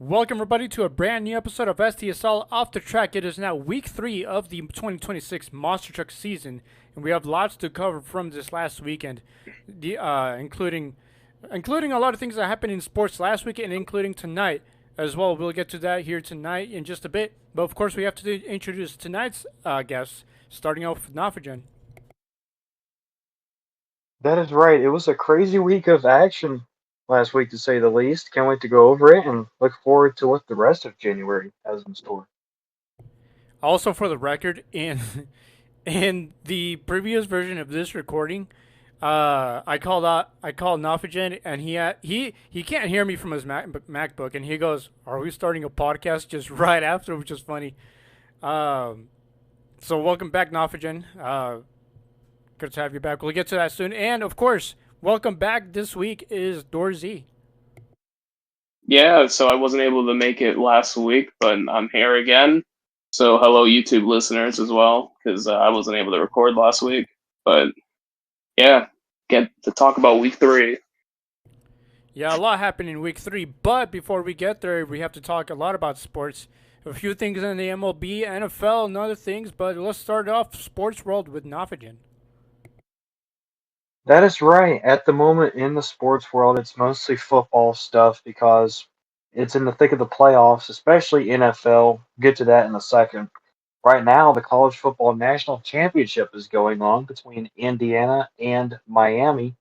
Welcome, everybody, to a brand new episode of STSL Off the Track. It is now week 3 of the 2026 Monster Truck season, and we have lots to cover from this last weekend, including a lot of things that happened in sports last week and including tonight as well. We'll get to that here tonight in just a bit, but of course, we have to introduce tonight's guests, starting off with Nafajan. That is right. It was a crazy week of action last week, to say the least. Can't wait to go over it and look forward to what the rest of January has in store. Also, for the record, in in the previous version of this recording, I called Nafajan, and he can't hear me from his MacBook, and he goes, "Are we starting a podcast?" Just right after, which is funny. Um, so welcome back, Nafajan. Good to have you back. We'll get to that soon, and of course, welcome back this week is Dorzy. Yeah, so I wasn't able to make it last week, but I'm here again. So hello, YouTube listeners as well, because I wasn't able to record last week. But yeah, get to talk about week 3. Yeah, a lot happened in week 3, but before we get there, we have to talk a lot about sports. A few things in the MLB, NFL, and other things, but let's start off sports world with Nafajan. That is right. At the moment in the sports world, it's mostly football stuff because it's in the thick of the playoffs, especially NFL. Get to that in a second. Right now, the college football national championship is going on between Indiana and Miami,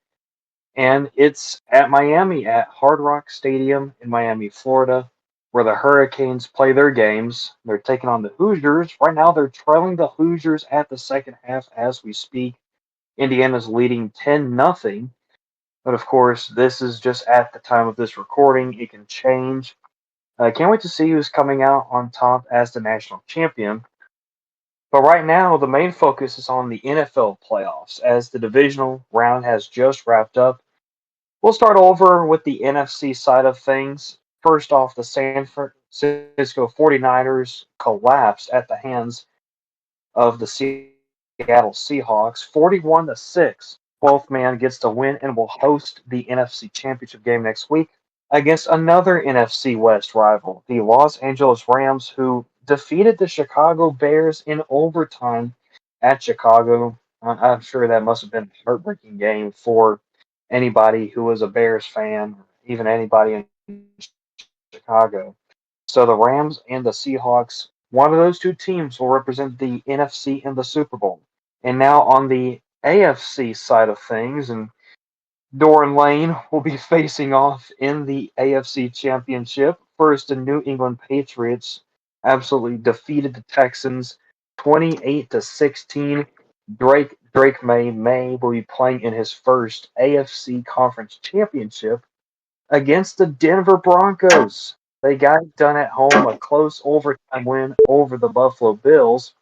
and it's at Miami at Hard Rock Stadium in Miami, Florida, where the Hurricanes play their games. They're taking on the Hoosiers. Right now, they're trailing the Hoosiers at the second half as we speak. Indiana's leading 10-0, but of course, this is just at the time of this recording. It can change. I can't wait to see who's coming out on top as the national champion. But right now, the main focus is on the NFL playoffs as the divisional round has just wrapped up. We'll start over with the NFC side of things. First off, the San Francisco 49ers collapsed at the hands of the Seattle Seahawks 41-6. 12th man gets the win and will host the NFC Championship game next week against another NFC West rival, the Los Angeles Rams, who defeated the Chicago Bears in overtime at Chicago. I'm sure that must have been a heartbreaking game for anybody who was a Bears fan, even anybody in Chicago. So the Rams and the Seahawks, one of those two teams will represent the NFC in the Super Bowl. And now on the AFC side of things, and Doran Lane will be facing off in the AFC Championship. First, the New England Patriots absolutely defeated the Texans 28-16. Drake May will be playing in his first AFC Conference Championship against the Denver Broncos. They got it done at home, a close overtime win over the Buffalo Bills.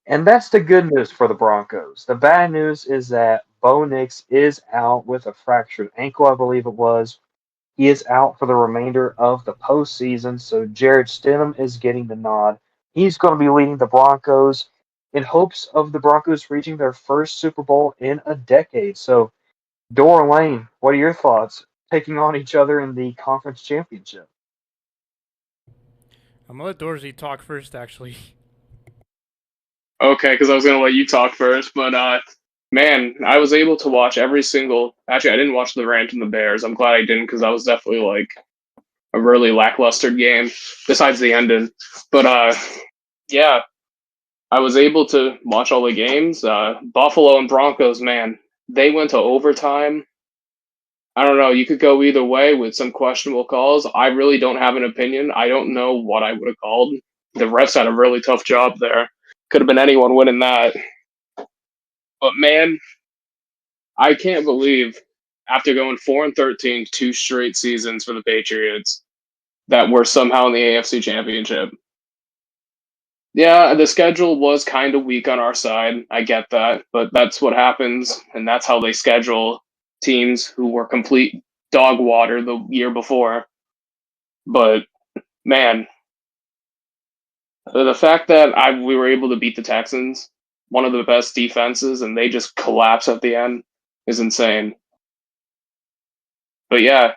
And that's the good news for the Broncos. The bad news is that Bo Nix is out with a fractured ankle, I believe it was. He is out for the remainder of the postseason, so Jared Stidham is getting the nod. He's going to be leading the Broncos in hopes of the Broncos reaching their first Super Bowl in a decade. So, Dora Lane, what are your thoughts taking on each other in the conference championship? I'm gonna let Dorzy talk first, actually. Okay, because I was gonna let you talk first, but man, I was able to watch every single. Actually, I didn't watch the Rams and the Bears. I'm glad I didn't because that was definitely like a really lackluster game, besides the ending. But yeah, I was able to watch all the games. Buffalo and Broncos, man, they went to overtime. I don't know. You could go either way with some questionable calls. I really don't have an opinion. I don't know what I would have called. The refs had a really tough job there. Could have been anyone winning that. But man, I can't believe after going 4-13, 2 straight seasons for the Patriots, that we're somehow in the AFC Championship. Yeah, the schedule was kind of weak on our side. I get that, but that's what happens, and that's how they schedule teams who were complete dog water the year before. But man, the fact that we were able to beat the Texans, one of the best defenses, and they just collapse at the end is insane. But yeah,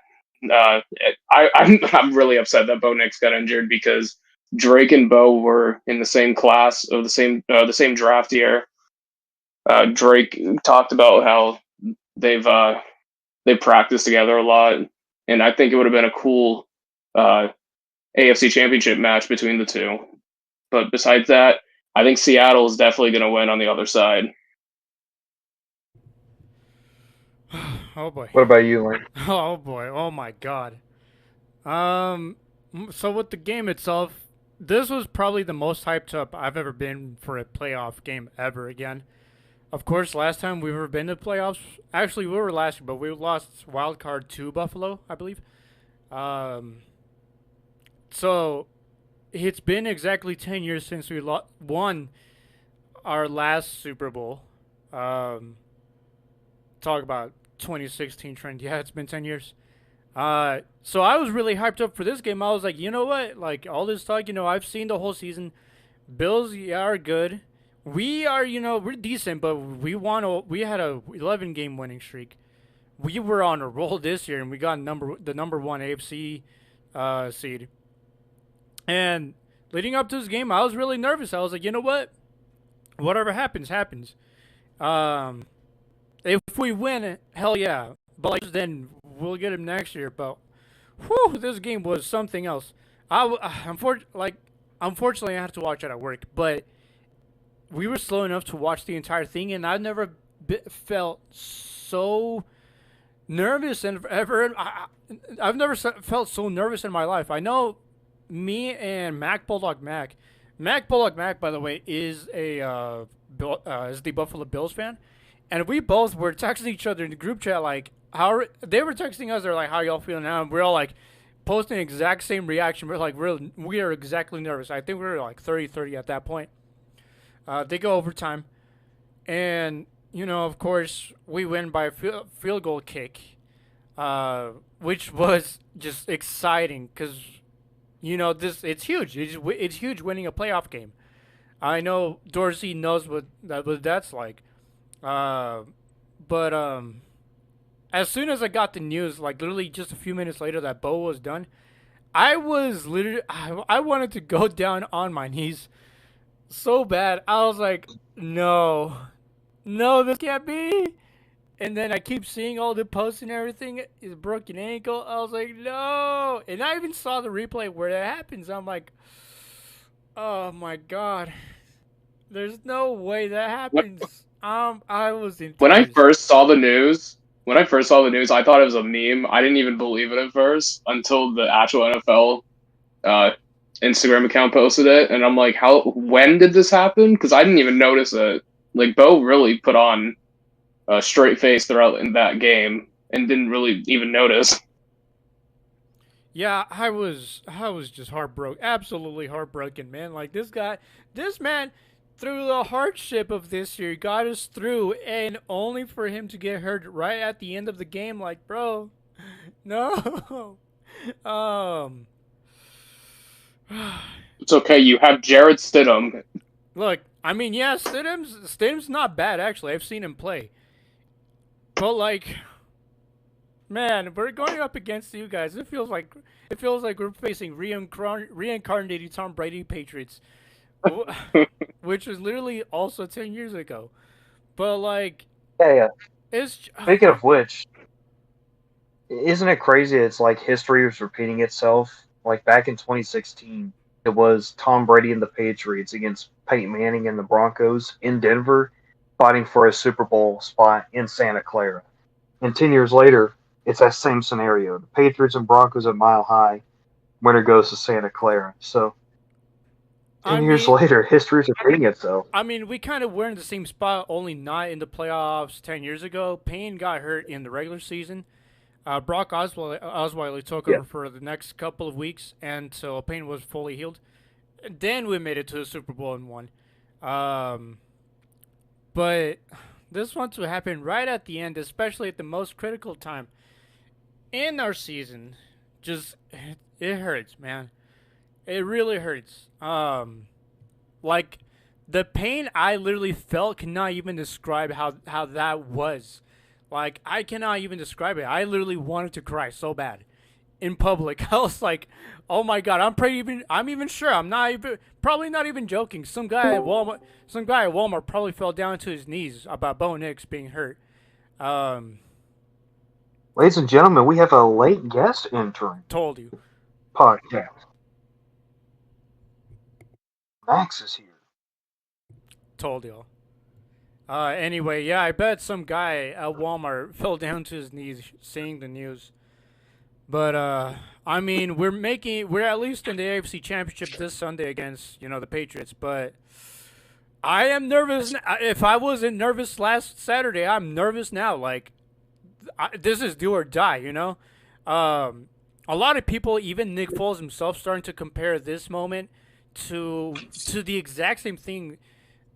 I'm really upset that Bo Nix got injured because Drake and Bo were in the same class of the same draft year. Drake talked about how they've they practiced together a lot, and I think it would have been a cool AFC Championship match between the two. But besides that, I think Seattle is definitely going to win on the other side. Oh boy. What about you, Lane? Oh boy. Oh my God. So with the game itself, this was probably the most hyped up I've ever been for a playoff game ever again. Of course, last time we've ever been to playoffs, actually we were last year, but we lost wild card to Buffalo, I believe. So it's been exactly 10 years since we won our last Super Bowl. Talk about 2016 trend. Yeah, it's been 10 years. So I was really hyped up for this game. I was like, you know what? Like, all this talk, I've seen the whole season. Bills, are good. We are, we're decent, but we had a 11-game winning streak. We were on a roll this year, and we got the number one AFC seed. And leading up to this game, I was really nervous. I was like, you know what? Whatever happens, happens. If we win, hell yeah. But then we'll get him next year. But whew, this game was something else. Unfortunately, I had to watch it at work, but we were slow enough to watch the entire thing, and I've never felt so nervous and ever. I've never felt so nervous in my life. I know me and Mac Bulldog Mac. Mac Bulldog Mac, by the way, is the Buffalo Bills fan, and we both were texting each other in the group chat like how they were texting us. They're like, "How y'all feeling now?" And we're all like posting the exact same reaction. We're like, we are exactly nervous. I think we were like 30-30 at that point. They go overtime, and of course, we win by a field goal kick, which was just exciting because it's huge. It's huge winning a playoff game. I know Dorsey knows what that's like, but as soon as I got the news, like literally just a few minutes later that Bo was done, I wanted to go down on my knees so bad. I was like, no, this can't be. And then I keep seeing all the posts and everything. His broken ankle. I was like, no. And I even saw the replay where that happens. I'm like, oh my God. There's no way that happens. I was in tears. When I first saw the news, I thought it was a meme. I didn't even believe it at first until the actual NFL Instagram account posted it, and I'm like, when did this happen? Because I didn't even notice it. Like, Bo really put on a straight face throughout in that game and didn't really even notice. Yeah, I was just heartbroken, absolutely heartbroken, man. Like this man, through the hardship of this year, got us through, and only for him to get hurt right at the end of the game. Like, bro, no. It's okay. You have Jared Stidham. Look, I mean, yeah, Stidham's not bad actually. I've seen him play, but like, man, we're going up against you guys. It feels like we're facing reincarnated Tom Brady Patriots, which was literally also 10 years ago. But like, Yeah. it's Speaking of which, isn't it crazy? It's like history is repeating itself. Like back in 2016, it was Tom Brady and the Patriots against Peyton Manning and the Broncos in Denver, fighting for a Super Bowl spot in Santa Clara. And 10 years later, it's that same scenario. The Patriots and Broncos at Mile High. Winner goes to Santa Clara. So 10 years later, history is repeating itself. I mean, we kind of were in the same spot, only not in the playoffs 10 years ago. Payne got hurt in the regular season. Brock Osweiler took over for the next couple of weeks, and so Payne was fully healed. Then we made it to the Super Bowl and won. But this one to happen right at the end, especially at the most critical time in our season, just it hurts, man. It really hurts. Like the pain I literally felt cannot even describe how that was. Like I cannot even describe it. I literally wanted to cry so bad. in public. I was like, oh my god, I'm even sure. I'm not even probably not even joking. Some guy at Walmart probably fell down to his knees about Bo Nix being hurt. Um, Ladies and gentlemen, we have a late guest entering told you. podcast. Max is here. Told y'all. Anyway, yeah, I bet some guy at Walmart fell down to his knees seeing the news. But I mean, we're at least in the AFC Championship this Sunday against the Patriots. But I am nervous. If I wasn't nervous last Saturday, I'm nervous now. Like this is do or die. A lot of people, even Nick Foles himself, starting to compare this moment to the exact same thing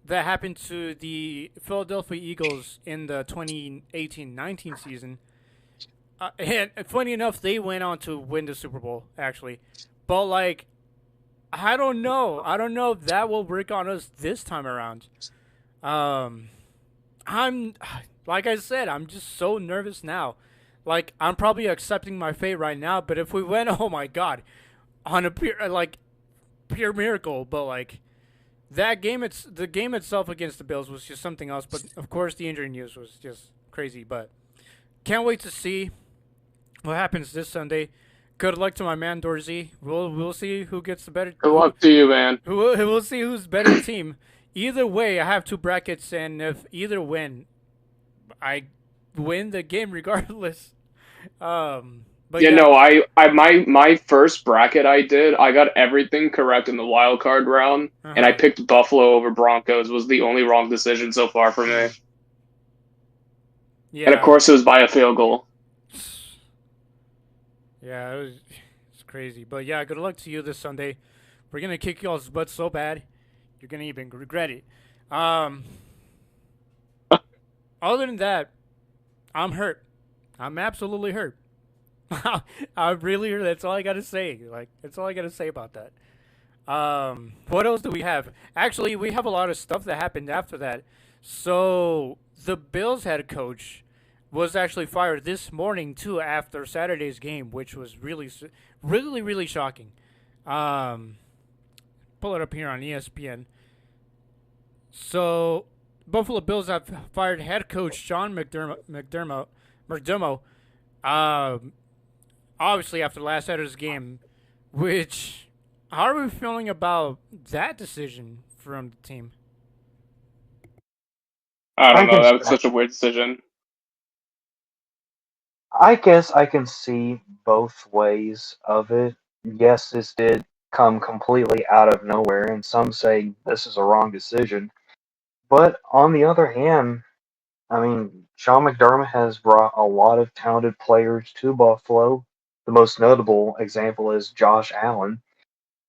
that happened to the Philadelphia Eagles in the 2018-19 season. And funny enough, they went on to win the Super Bowl, actually. But, like, I don't know. I don't know if that will work on us this time around. Like I said, I'm just so nervous now. Like, I'm probably accepting my fate right now, but if we win, oh my god, on a pure miracle. But, like, the game itself against the Bills was just something else. But, of course, the injury news was just crazy. But can't wait to see what happens this Sunday. Good luck to my man Dorsey. We'll see who gets the better. Good luck to you, man. We'll see who's better team. Either way, I have two brackets, and if either win, I win the game regardless. But yeah, no, my first bracket I did, I got everything correct in the wild card round, and I picked Buffalo over Broncos. Was the only wrong decision so far for me. Yeah. And of course, it was by a field goal. Yeah, it's crazy. But yeah, good luck to you this Sunday. We're gonna kick y'all's butt so bad, you're gonna even regret it. Other than that, I'm hurt. I'm absolutely hurt. I'm really hurt. That's all I gotta say. Like, that's all I gotta say about that. What else do we have? Actually, we have a lot of stuff that happened after that. So the Bills head coach was actually fired this morning too after Saturday's game, which was really, really shocking. Pull it up here on ESPN. So Buffalo Bills have fired head coach Sean McDermott. Obviously after last Saturday's game, which, how are we feeling about that decision from the team? I don't know. That was such a weird decision. I guess I can see both ways of it. Yes, this did come completely out of nowhere, and some say this is a wrong decision. But on the other hand, I mean, Sean McDermott has brought a lot of talented players to Buffalo. The most notable example is Josh Allen.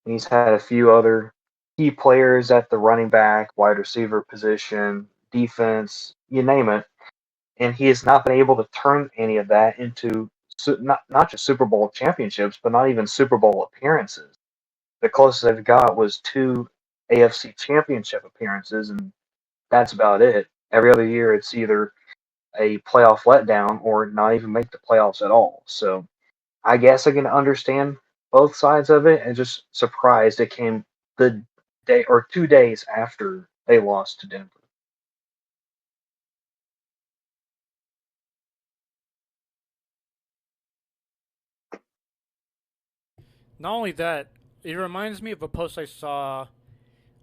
He's had a few other key players at the running back, wide receiver position, defense, you name it. And he has not been able to turn any of that into not just Super Bowl championships, but not even Super Bowl appearances. The closest they've got was 2 AFC championship appearances, and that's about it. Every other year, it's either a playoff letdown or not even make the playoffs at all. So I guess I can understand both sides of it, and just surprised it came the day or 2 days after they lost to Denver. Not only that, it reminds me of a post I saw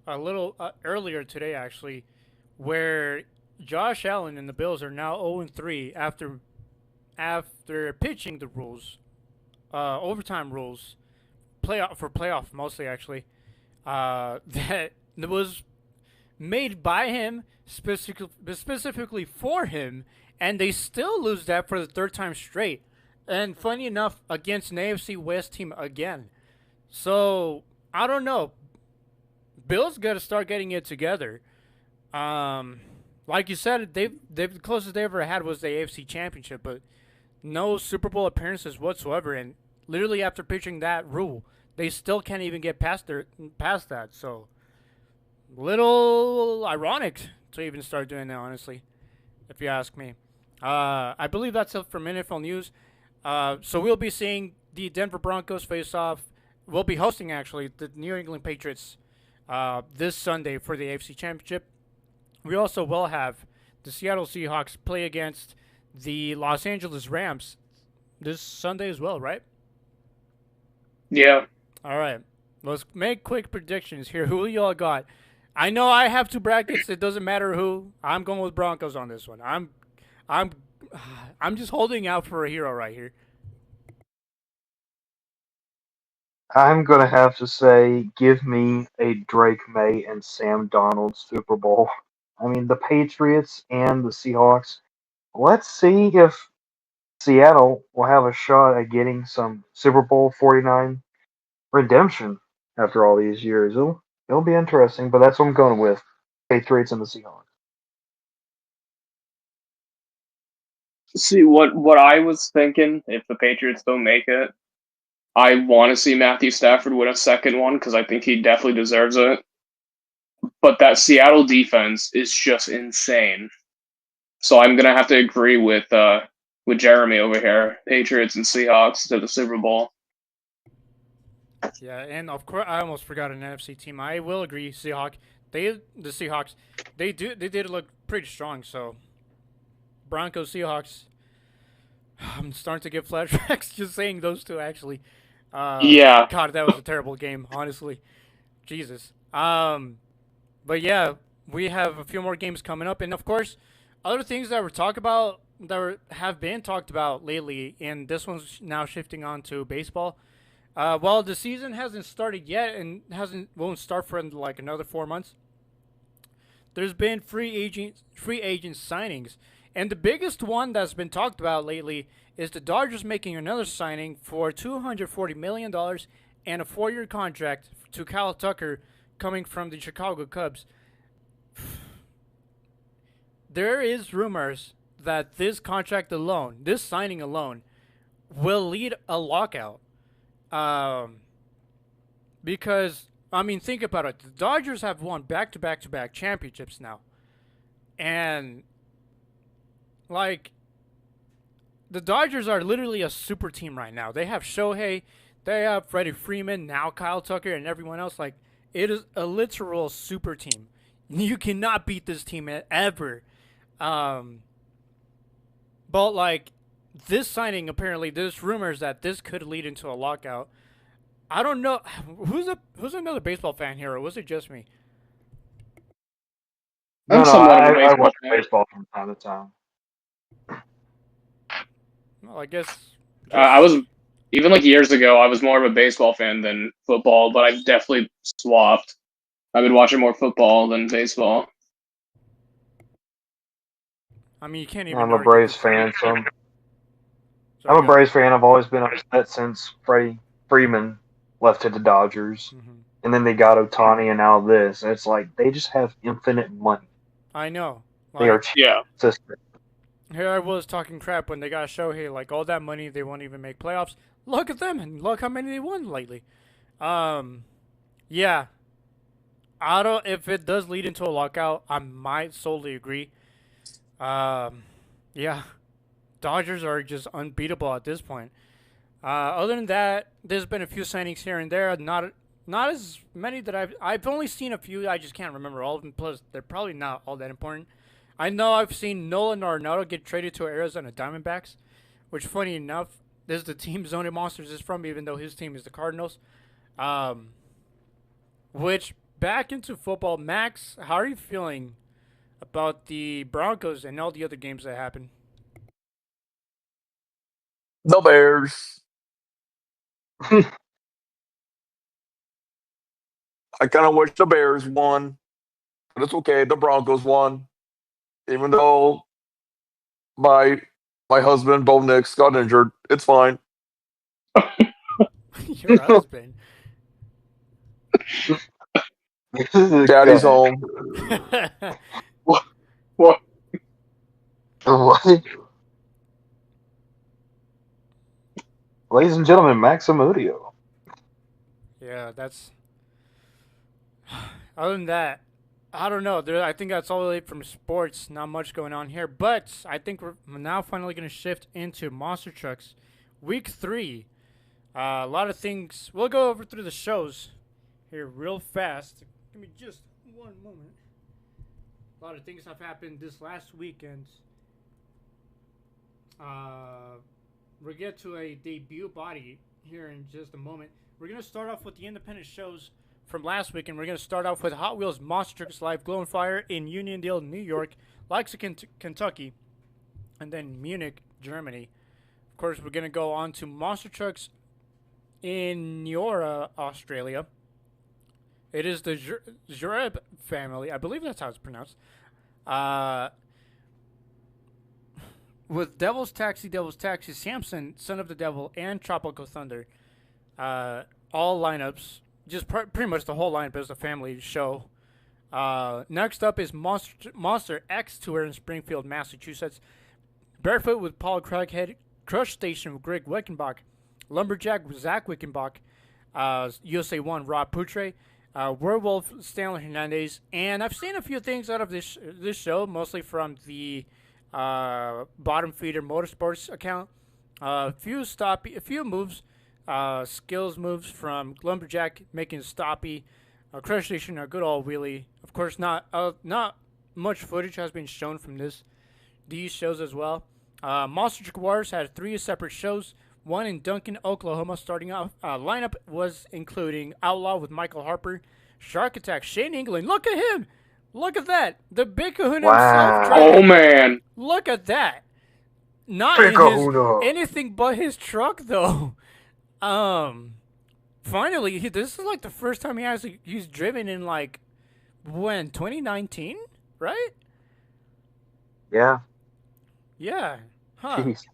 a little earlier today, actually, where Josh Allen and the Bills are now 0-3 after pitching the rules, overtime rules, playoff mostly actually, that was made by him specifically for him, and they still lose that for the third time straight. And funny enough, against an AFC West team again. So I don't know. Bills got to start getting it together. Like you said, they've the closest they ever had was the AFC Championship, but no Super Bowl appearances whatsoever. And literally after pitching that rule, they still can't even get past that. So little ironic to even start doing that, honestly, if you ask me. I believe that's it from NFL news. So we'll be seeing the Denver Broncos face off. Will be hosting actually the New England Patriots this Sunday for the AFC Championship. We also will have the Seattle Seahawks play against the Los Angeles Rams this Sunday as well, right? Yeah. All right. Let's make quick predictions here. Who y'all got? I know I have two brackets. It doesn't matter who. I'm going with Broncos on this one. I'm I'm just holding out for a hero right here. I'm gonna have to say, give me a Drake May and Sam Donald Super Bowl. I mean, the Patriots and the Seahawks. Let's see if Seattle will have a shot at getting some Super Bowl 49 redemption after all these years. It'll be interesting, but that's what I'm going with. Patriots and the Seahawks. See what I was thinking if the Patriots don't make it. I want to see Matthew Stafford win a second one because I think he definitely deserves it. But that Seattle defense is just insane. So I'm gonna have to agree with Jeremy over here. Patriots and Seahawks to the Super Bowl. Yeah, and of course I almost forgot an NFC team. I will agree, the Seahawks, they did look pretty strong. So Broncos, Seahawks. I'm starting to get flashbacks just saying those two actually. Yeah. God, that was a terrible game, honestly. Jesus. But yeah, we have a few more games coming up, and of course, other things that have been talked about lately, and this one's now shifting on to baseball. Well, the season hasn't started yet, and won't start for like another 4 months. There's been free agent signings, and the biggest one that's been talked about lately is the Dodgers making another signing for $240 million and a 4-year contract to Kyle Tucker coming from the Chicago Cubs. There is rumors that this signing alone, will lead a lockout. Because, I mean, think about it. The Dodgers have won back-to-back-to-back championships now. And, like, the Dodgers are literally a super team right now. They have Shohei, they have Freddie Freeman, now Kyle Tucker, and everyone else. Like, it is a literal super team. You cannot beat this team ever. But, like, this signing, apparently, there's rumors that this could lead into a lockout. I don't know. Who's another baseball fan here, or was it just me? No, I watch baseball from time to time. Well, I guess. I was, even like years ago, I was more of a baseball fan than football, but I've definitely swapped. I've been watching more football than baseball. I mean, you can't even. I'm a Braves fan, so I'm a Braves fan. I've always been upset since Freddie Freeman left to the Dodgers, and then they got Ohtani, and now this. And it's like they just have infinite money. I know. Like, they are system. Here I was talking crap when they got Shohei, like all that money, they won't even make playoffs. Look at them, and look how many they won lately. Yeah. If it does lead into a lockout, I might solely agree. Yeah. Dodgers are just unbeatable at this point. Other than that, there's been a few signings here and there. Not as many that I've only seen a few. I just can't remember all of them. Plus, they're probably not all that important. I know I've seen Nolan Arenado get traded to Arizona Diamondbacks, which, funny enough, is the team Zone Monsters is from, even though his team is the Cardinals. Which, back into football, Max, how are you feeling about the Broncos and all the other games that happened? The Bears. I kind of wish the Bears won, but it's okay. The Broncos won, even though my husband, Bo Nix, got injured. It's fine. Your husband. Daddy's home. What? What? Ladies and gentlemen, Max Amudio. Yeah, that's. Other than that, I don't know. I think that's all it from sports. Not much going on here, but I think we're now finally going to shift into Monster Trucks, Week 3. A lot of things. We'll go over through the shows here real fast. Give me just one moment. A lot of things have happened this last weekend. We'll get to a debut body here in just a moment. We're going to start off with the independent shows from last week, and we're going to start off with Hot Wheels Monster Trucks Live Glow and Fire in Uniondale, New York, Lexington, Kentucky, and then Munich, Germany. Of course, we're going to go on to Monster Trucks in Niora, Australia. It is the Zureb family. I believe that's how it's pronounced. With Devil's Taxi, Samson, Son of the Devil, and Tropical Thunder. All lineups. Just pretty much the whole lineup is a family show. Next up is Monster X Tour in Springfield, Massachusetts. Barefoot with Paul Craighead. Crush Station with Greg Wickenbach. Lumberjack with Zach Wickenbach. USA 1 Rob Poutre. Werewolf Stanley Hernandez. And I've seen a few things out of this show, mostly from the Bottom Feeder Motorsports account. A few moves, skills moves from Lumberjack making stoppy. Crush Station, a good old wheelie. Of course, not much footage has been shown from these shows as well. Monster Truck Wars had 3 separate shows. One in Duncan, Oklahoma. Starting off, lineup was including Outlaw with Michael Harper, Shark Attack, Shane England. Look at him! Look at that! The Big Kahuna himself. Oh man! Look at that! Not Big in anything but his truck, though. Finally, this is like the first time he's driven in like when 2019, right? Yeah. Yeah. Huh. Jeez.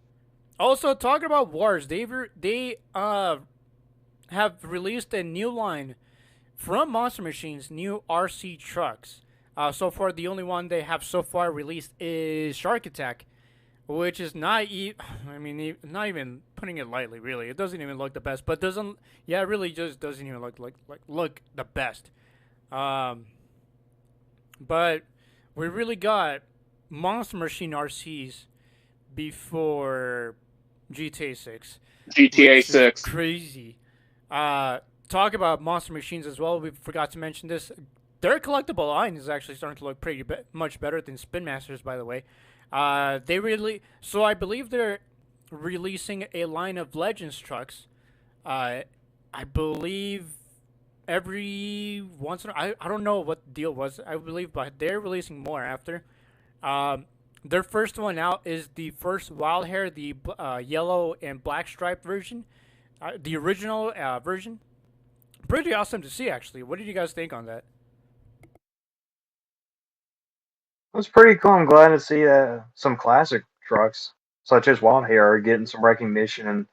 Also, talking about Wars, they have released a new line from Monster Machine's new RC trucks. So far, the only one they have so far released is Shark Attack, which is not not even putting it lightly, really. It doesn't even look the best, but it really just doesn't even look the best. But we really got Monster Machine RCs before GTA 6. GTA 6. Crazy. Talk about Monster Machines as well. We forgot to mention this. Their collectible line is actually starting to look much better than Spin Masters, by the way. I believe they're releasing a line of Legends trucks. I believe every once in a while. I don't know what the deal was. I believe, but they're releasing more after. Their first one out is the first Wild Hair, the yellow and black striped version, the original version. Pretty awesome to see, actually. What did you guys think on that? It was pretty cool. I'm glad to see some classic trucks, such as Wild Hair, are getting some recognition and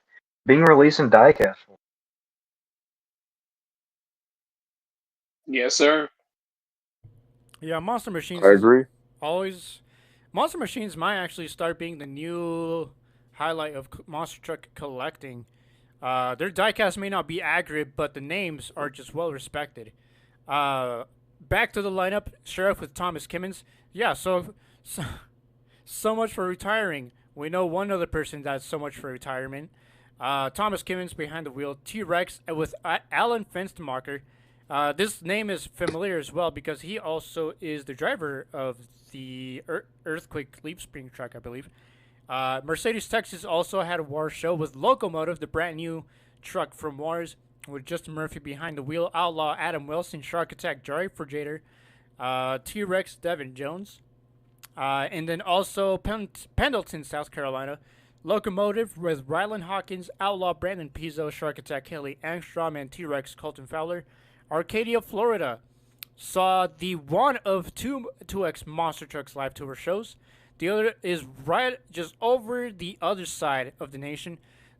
being released in diecast. Yes, sir. Yeah, Monster Machines. I agree. Monster Machines might actually start being the new highlight of monster truck collecting. Their diecast may not be accurate, but the names are just well respected. Back to the lineup, Sheriff with Thomas Kimmins. Yeah, so much for retiring. We know one other person that's so much for retirement. Thomas Kimmins behind the wheel. T-Rex with Alan Fenstermacher. This name is familiar as well because he also is the driver of the Earthquake Leap Spring truck, I believe. Mercedes Texas also had a Wars show with Locomotive, the brand new truck from Wars, with Justin Murphy behind the wheel. Outlaw Adam Wilson, Shark Attack Jerry Forjater, T-Rex Devin Jones, and then also Pendleton, South Carolina. Locomotive with Rylan Hawkins, Outlaw Brandon Pizzo, Shark Attack Haley Angstrom, and T-Rex Colton Fowler. Arcadia, Florida saw the one of 2X Monster Trucks live tour shows. The other is right just over the other side of the nation.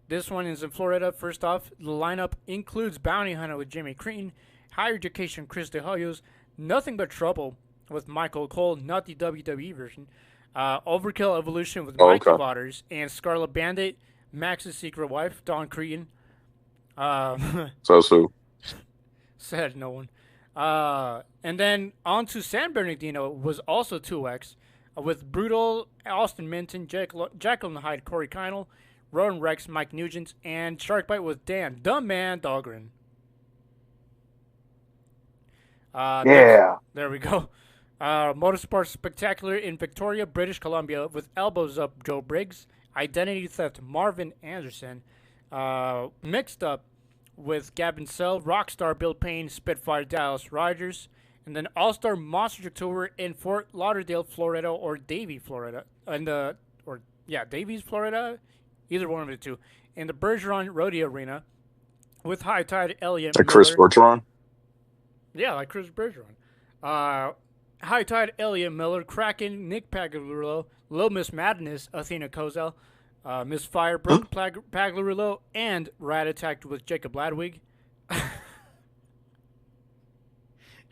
This one is in Florida. First off, the lineup includes Bounty Hunter with Jimmy Crean, Higher Education Chris DeHoyos, Nothing But Trouble with Michael Cole, not the WWE version, Overkill Evolution with Michael Waters, and Scarlet Bandit, Max's Secret Wife, Dawn Crean. So. Said no one. And then on to San Bernardino was also 2X with Brutal, Austin Minton, Jacqueline Hyde, Corey Kinel, Rowan Rex, Mike Nugent, and Shark Bite with Dan, the man Dahlgren. Next, Yeah. there we go. Motorsport Spectacular in Victoria, British Columbia, with Elbows Up, Joe Briggs. Identity Theft, Marvin Anderson. Mixed Up with Gavin Sell, Rockstar, Bill Payne, Spitfire, Dallas Rogers. And then All Star Monster Truck Tour in Fort Lauderdale, Florida, or Davie, Florida. Davies, Florida. Either one of the two. In the Bergeron Rodeo Arena with High Tide Elliott Like Chris Miller. Bergeron. Yeah, like Chris Bergeron. High Tide, Elliott Miller, Kraken, Nick Pagliarulo, Little Miss Madness, Athena Kozel, Miss Fire, Brooke Pagliarulo, and Rat Attack with Jacob Ladwig.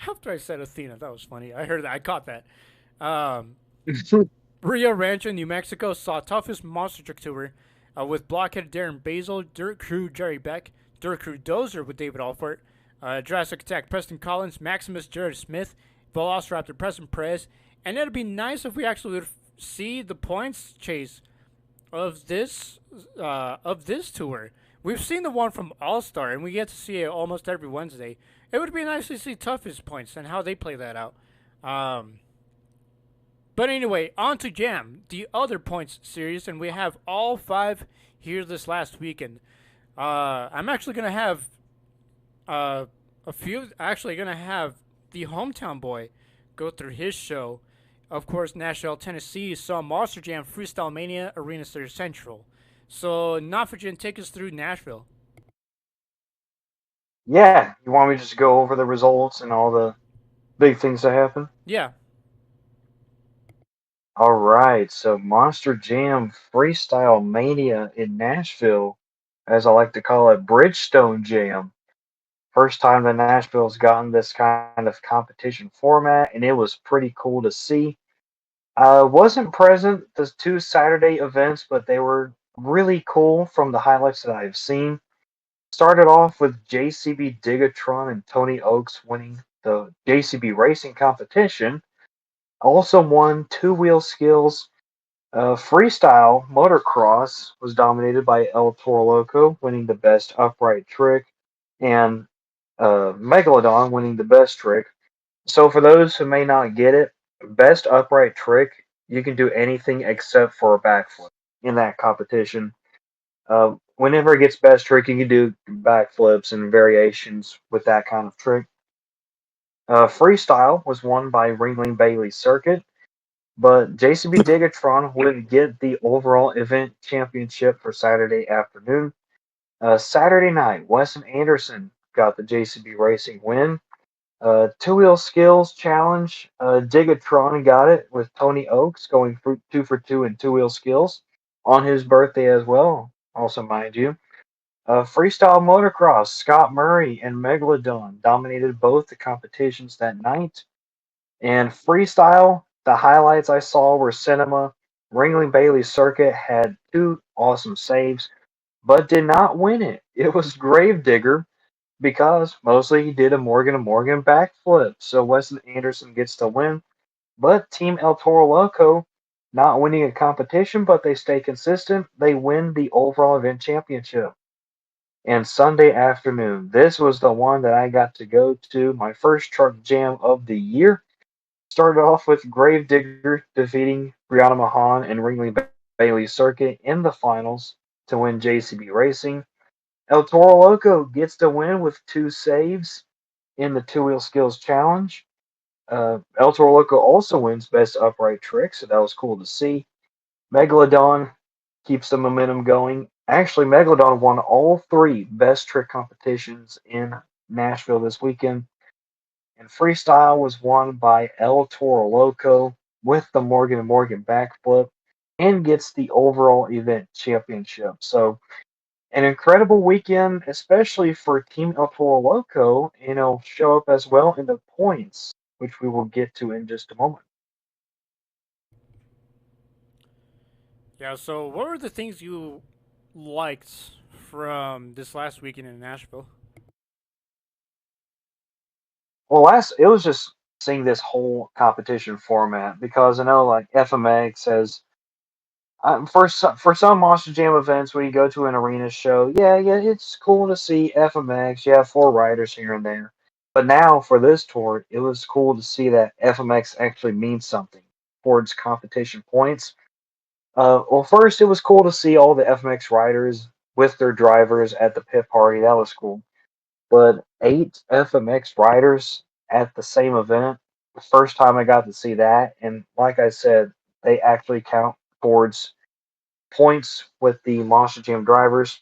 After I said Athena, that was funny. I heard that. I caught that. Rio Rancho, New Mexico, saw Toughest Monster Truck Tour with Blockhead Darren Basil, Dirt Crew Jerry Beck, Dirt Crew Dozer with David Alford, Jurassic Attack Preston Collins, Maximus Jared Smith, Velociraptor Preston Perez, and it'd be nice if we actually would see the points chase of this tour. We've seen the one from All Star, and we get to see it almost every Wednesday. It would be nice to see toughest points and how they play that out. But anyway, on to Jam, the other points series, and we have all 5 here this last weekend. I'm actually gonna have a few. Actually, gonna have the hometown boy go through his show. Of course, Nashville, Tennessee saw Monster Jam Freestyle Mania Arena Series Central. So, Nafajan, take us through Nashville. Yeah. You want me to just go over the results and all the big things that happened? Yeah. All right. So Monster Jam Freestyle Mania in Nashville, as I like to call it, Bridgestone Jam. First time that Nashville's gotten this kind of competition format, and it was pretty cool to see. I wasn't present the 2 Saturday events, but they were really cool from the highlights that I've seen. Started off with JCB Digatron and Tony Oaks winning the JCB Racing competition. Also won Two Wheel Skills. Freestyle Motocross was dominated by El Toro Loco, winning the best upright trick, and Megalodon winning the best trick. So for those who may not get it, best upright trick, you can do anything except for a backflip in that competition. Whenever it gets best trick, you can do backflips and variations with that kind of trick. Freestyle was won by Ringling Bailey Circuit, but JCB Digatron would get the overall event championship for Saturday afternoon. Saturday night, Weston Anderson got the JCB Racing win. Two Wheel Skills Challenge, Digatron got it with Tony Oaks going for 2 for 2 in Two Wheel Skills on his birthday as well, also mind you. Freestyle Motocross, Scott Murray and Megalodon dominated both the competitions that night. And freestyle, the highlights I saw were cinema. Ringling Bailey Circuit had 2 awesome saves, but did not win it. It was Gravedigger because mostly he did a Morgan backflip. So Weston Anderson gets the win. But Team El Toro Loco, not winning a competition, but they stay consistent. They win the overall event championship. And Sunday afternoon, this was the one that I got to go to, my first truck jam of the year. Started off with Gravedigger defeating Brianna Mahan and Ringling Bailey Circuit in the finals to win JCB Racing. El Toro Loco gets the win with 2 saves in the Two Wheel Skills Challenge. El Toro Loco also wins Best Upright Trick, so that was cool to see. Megalodon keeps the momentum going. Actually, Megalodon won all 3 Best Trick competitions in Nashville this weekend. And freestyle was won by El Toro Loco with the Morgan backflip and gets the overall event championship. So an incredible weekend, especially for Team El Toro Loco, and it'll show up as well in the points, which we will get to in just a moment. Yeah, so what were the things you liked from this last weekend in Nashville? Well, it was just seeing this whole competition format because I know like FMX has for some Monster Jam events when you go to an arena show, yeah, it's cool to see FMX. You have four riders here and there, but now for this tour, it was cool to see that FMX actually means something towards competition points. Well, first it was cool to see all the FMX riders with their drivers at the pit party. That was cool. But eight FMX riders at the same event, the first time I got to see that, and like I said, they actually count towards points with the Monster Jam drivers.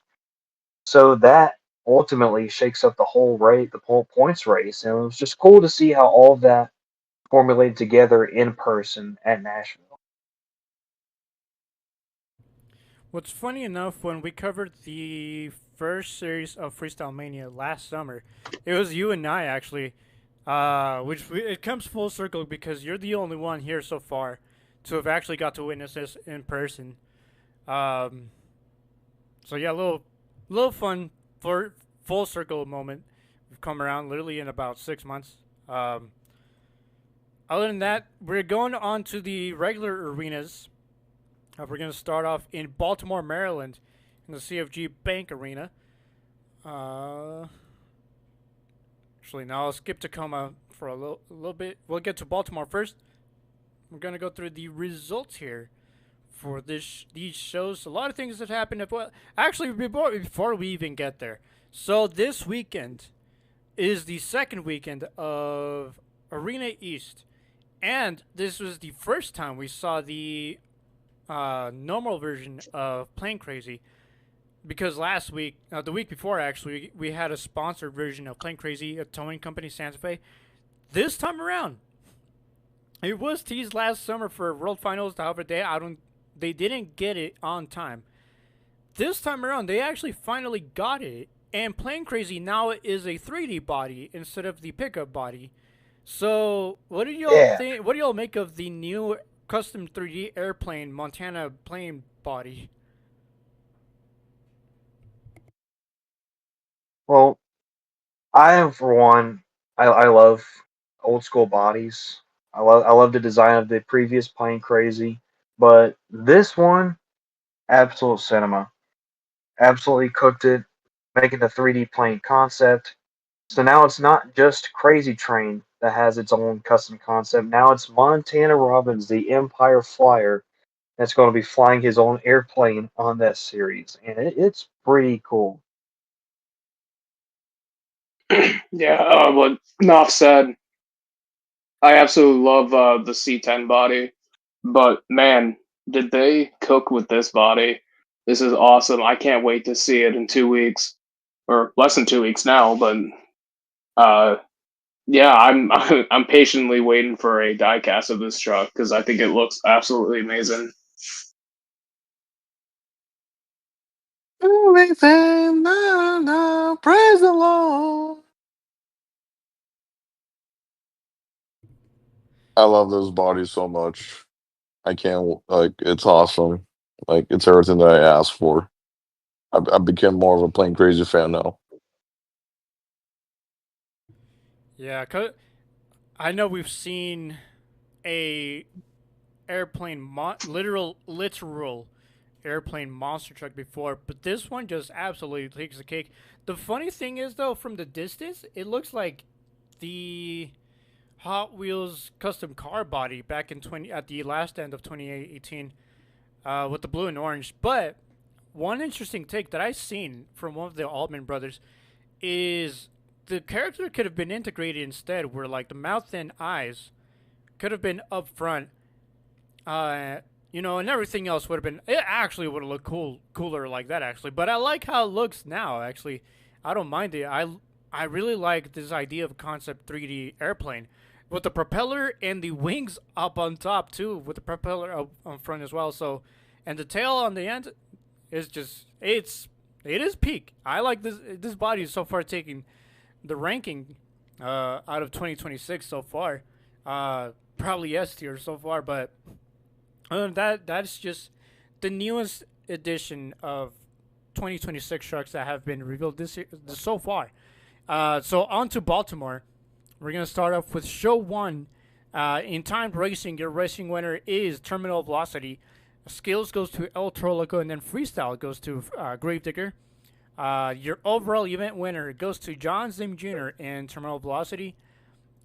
So that ultimately shakes up the whole rate, the whole points race, and it was just cool to see how all of that formulated together in person at Nashville. What's funny enough, when we covered the first series of Freestyle Mania last summer, it was you and I actually, it comes full circle because you're the only one here so far to have actually got to witness this in person. Um, so yeah, little fun for full circle moment. We've come around literally in about 6 months. Um, Other than that, we're going on to the regular arenas. We're going to start off in Baltimore, Maryland, in the CFG Bank Arena. Actually, now I'll skip Tacoma for a little bit. We'll get to Baltimore first. We're going to go through the results here for these shows. A lot of things have happened. Well, actually, before we even get there. So this weekend is the second weekend of Arena East. And this was the first time we saw the normal version of Plane Krazy, because last week, the week before actually, we had a sponsored version of Plane Krazy, a towing company, Santa Fe. This time around, it was teased last summer for World Finals. However, they didn't get it on time. This time around, they actually finally got it, and Plane Krazy now is a 3D body instead of the pickup body. So, what do y'all think? What do y'all make of the new custom 3D airplane Montana plane body? Well, I am for one. I love old school bodies. I love the design of the previous Plane Krazy, but this one, absolute cinema. Absolutely cooked it, making the 3D plane concept. So now it's not just Crazy Train that has its own custom concept. Now it's Montana Robbins, the Empire Flyer, that's going to be flying his own airplane on that series, and it's pretty cool. Yeah, what Knopf said, I absolutely love the C10 body, but man, did they cook with this body? This is awesome. I can't wait to see it in 2 weeks, or less than 2 weeks now. But uh, yeah, I'm patiently waiting for a diecast of this truck because I think it looks absolutely amazing. Praise the Lord. I love those bodies so much. I can't, like, it's awesome. Like, it's everything that I asked for. I've become more of a Plane Krazy fan now. Yeah, 'cause I know we've seen a airplane, literal airplane monster truck before, but this one just absolutely takes the cake. The funny thing is, though, from the distance, it looks like the Hot Wheels custom car body back in 20 at the last end of 2018, with the blue and orange. But one interesting take that I've seen from one of the Altman brothers is the character could have been integrated instead, where like the mouth and eyes could have been up front, uh, and everything else would have been. It actually would have looked cooler like that actually. But I like how it looks now. Actually, I don't mind it. I really like this idea of a concept 3D airplane with the propeller and the wings up on top too, with the propeller up on front as well. So, and the tail on the end is just it is peak. I like this. This body is so far taking the ranking out of 2026 so far. Probably S tier so far, but that's just the newest edition of 2026 trucks that have been revealed this year, so far. So on to Baltimore. We're gonna start off with show one. In timed racing, your racing winner is Terminal Velocity. Skills goes to El Toro Loco, and then Freestyle goes to Gravedigger. Your overall event winner goes to John Zim Jr. in Terminal Velocity.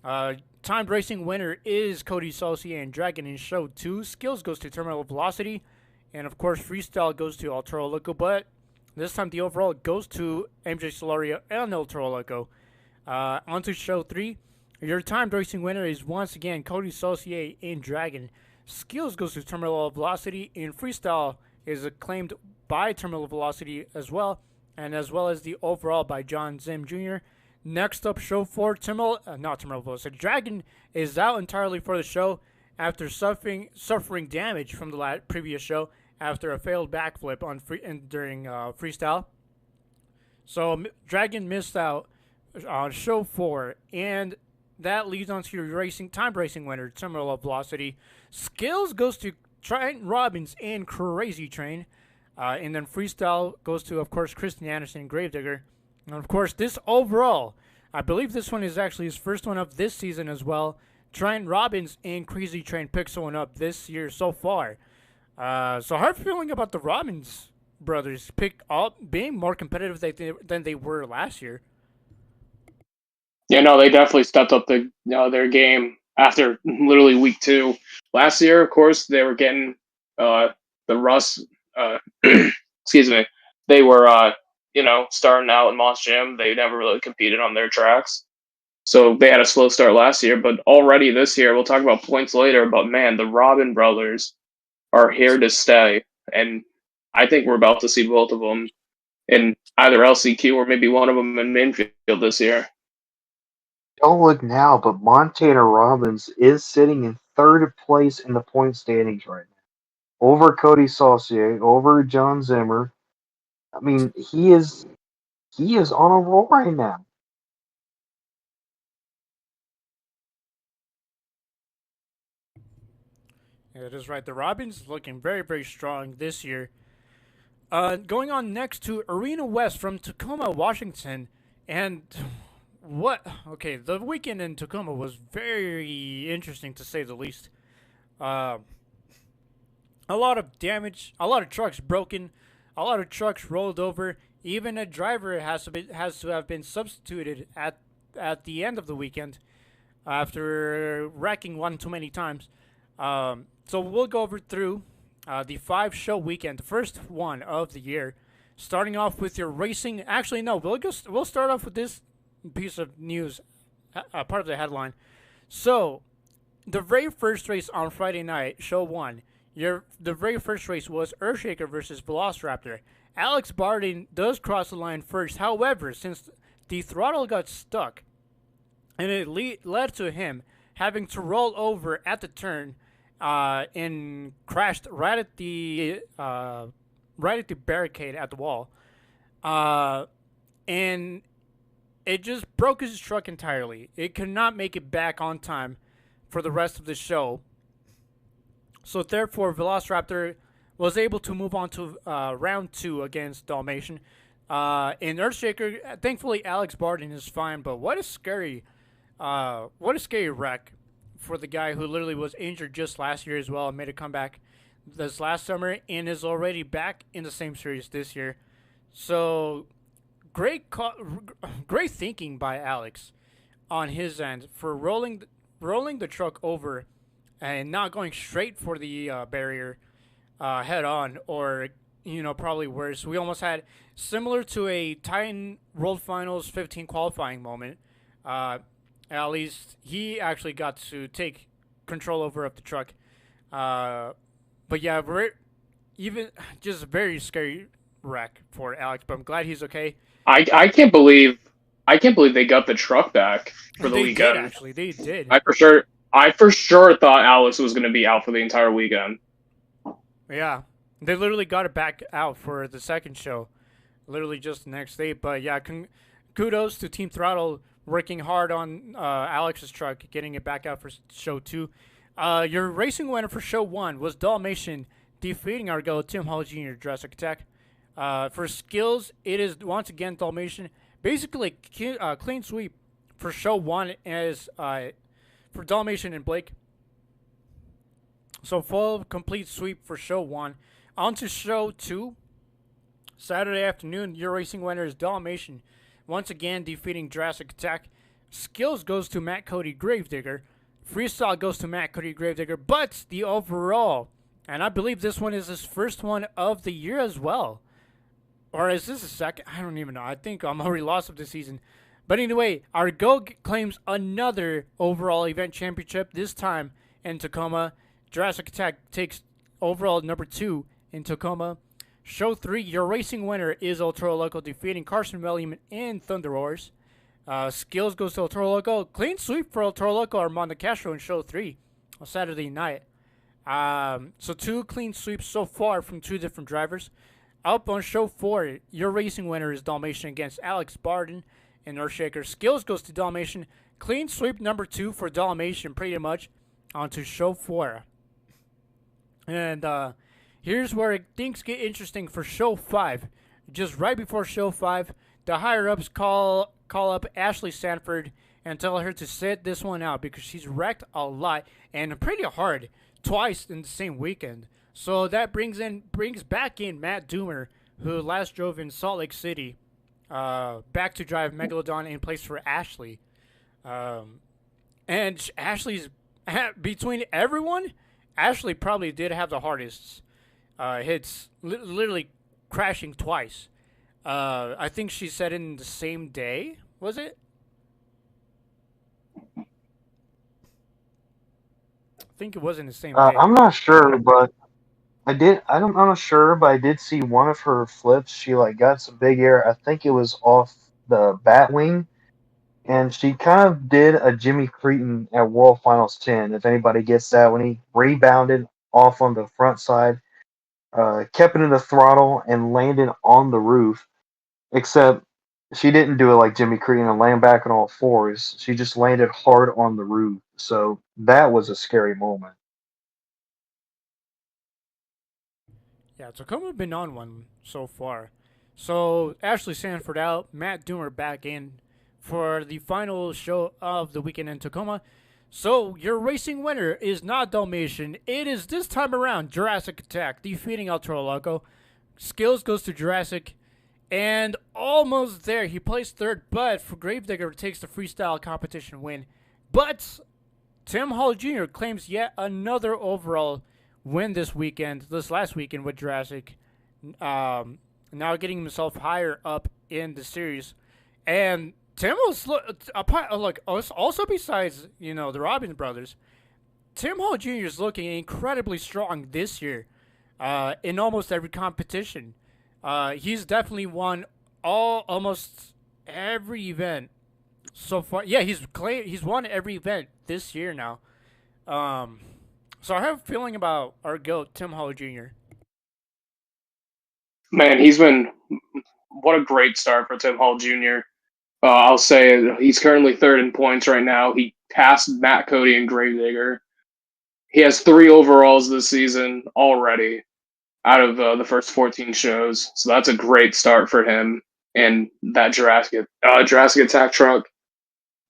Timed racing winner is Cody Saucier and Dragon in Show 2. Skills goes to Terminal Velocity. And of course, Freestyle goes to El Toro Loco. But this time the overall goes to MJ Solario and El Toro Loco. On to Show 3. Your timed racing winner is once again Cody Saucier in Dragon. Skills goes to Terminal Velocity. And Freestyle is acclaimed by Terminal Velocity as well. And as well as the overall by John Zim Jr. Next up, Show 4, not Terminal Velocity. Dragon is out entirely for the show after suffering damage from the previous show after a failed backflip during freestyle. So Dragon missed out on Show 4, and that leads on to your time racing winner, Terminal Velocity. Skills goes to Trent Robbins and Krazy Train. And then Freestyle goes to, of course, Kristen Anderson and Gravedigger. And, of course, this overall, I believe this one is actually his first one up this season as well. Trent Robbins and Krazy Train picks one up this year so far. So how are you feeling about the Robbins brothers being more competitive than they were last year? Yeah, no, they definitely stepped up their game after literally week 2. Last year, of course, they were getting the rust. Excuse me. They were, starting out in Moss Gym. They never really competed on their tracks. So they had a slow start last year, but already this year, we'll talk about points later, but man, the Robin brothers are here to stay. And I think we're about to see both of them in either LCQ or maybe one of them in Minfield this year. Don't look now, but Montana Robbins is sitting in 3rd place in the point standings right now. Over Cody Saucier, over John Zimmer. I mean, he is on a roll right now. Yeah, that is right. The Robins looking very, very strong this year. Going on next to Arena West from Tacoma, Washington. And the weekend in Tacoma was very interesting to say the least. A lot of damage, a lot of trucks broken, a lot of trucks rolled over. Even a driver has to have been substituted at the end of the weekend after wrecking one too many times. So we'll go through the 5-show weekend, the first one of the year. Starting off with your racing. Actually, no, we'll start off with this piece of news, part of the headline. So, the very first race on Friday night, Show 1. The very first race was Earthshaker versus Velociraptor. Alex Bardeen does cross the line first. However, since the throttle got stuck, and it led to him having to roll over at the turn, and crashed right at the barricade at the wall, and it just broke his truck entirely. It could not make it back on time for the rest of the show. So therefore, Velociraptor was able to move on to round 2 against Dalmatian. In Earthshaker, thankfully Alex Bardeen is fine, but what a scary wreck for the guy who literally was injured just last year as well and made a comeback this last summer and is already back in the same series this year. So great thinking by Alex on his end for rolling the truck over and not going straight for the barrier head on, or probably worse. We almost had similar to a Titan World Finals 15 qualifying moment. At least he actually got to take control over of the truck. But yeah, just a very scary wreck for Alex. But I'm glad he's okay. I can't believe they got the truck back for the weekend. They did. I for sure thought Alex was going to be out for the entire weekend. Yeah, they literally got it back out for the second show, literally just the next day. But yeah, kudos to Team Throttle working hard on Alex's truck, getting it back out for Show 2. Your racing winner for Show 1 was Dalmatian, defeating our go Tim Hall Jr. Jurassic Attack. For skills, it is once again Dalmatian. Basically, clean sweep for Show 1 is for Dalmatian and Blake. So full complete sweep for show 1. On to show 2. Saturday afternoon, your racing winner is Dalmatian, once again defeating Jurassic Attack. Skills goes to Matt Cody Gravedigger. Freestyle goes to Matt Cody Gravedigger, but the overall, and I believe this one is his first one of the year as well. Or is this a second? I don't even know. I think I'm already lost of this season. But anyway, our Go claims another overall event championship, this time in Tacoma. Jurassic Attack takes overall number 2 in Tacoma. Show 3, your racing winner is El Toro Loco, defeating Carson William in Thunder Roars. Skills goes to El Toro Loco. Clean sweep for El Toro Loco, Armando Castro in show 3 on Saturday night. So 2 clean sweeps so far from 2 different drivers. Up on show 4, your racing winner is Dalmatian against Alex Barden in Earthshaker. Skills goes to Dalmatian. Clean sweep number 2 for Dalmatian, pretty much, onto show 4. And here's where things get interesting for show 5. Just right before show 5, the higher-ups call up Ashley Sanford and tell her to sit this one out because she's wrecked a lot and pretty hard twice in the same weekend. So that brings back in Matt Doomer, who last drove in Salt Lake City, back to drive Megalodon in place for Ashley. And Ashley's between everyone, Ashley probably did have the hardest hits, literally crashing twice. I think she said in the same day, was it? I think it was in the same day. I'm not sure, but I'm not sure, but I did see one of her flips. She like got some big air. I think it was off the bat wing, and she kind of did a Jimmy Cretin at World Finals 10. If anybody gets that, when he rebounded off on the front side, kept it in the throttle and landed on the roof. Except she didn't do it like Jimmy Cretin and land back on all fours. She just landed hard on the roof. So that was a scary moment. Yeah, Tacoma been on one so far. So Ashley Sanford out, Matt Doomer back in for the final show of the weekend in Tacoma. So your racing winner is not Dalmatian. It is this time around Jurassic Attack, defeating El Toro Loco. Skills goes to Jurassic. And almost there, he placed 3rd, but for Gravedigger takes the freestyle competition win. But Tim Hall Jr. claims yet another overall win this last weekend with Jurassic. Now getting himself higher up in the series. And Tim was, also besides, the Robbins brothers, Tim Hall Jr. is looking incredibly strong this year in almost every competition. He's definitely won almost every event so far. Yeah, he's won every event this year now. So I have a feeling about our GOAT, Tim Hall Jr. Man, what a great start for Tim Hall Jr. I'll say he's currently 3rd in points right now. He passed Matt Cody and Gravedigger. He has 3 overalls this season already out of the first 14 shows. So that's a great start for him and that Jurassic Attack truck.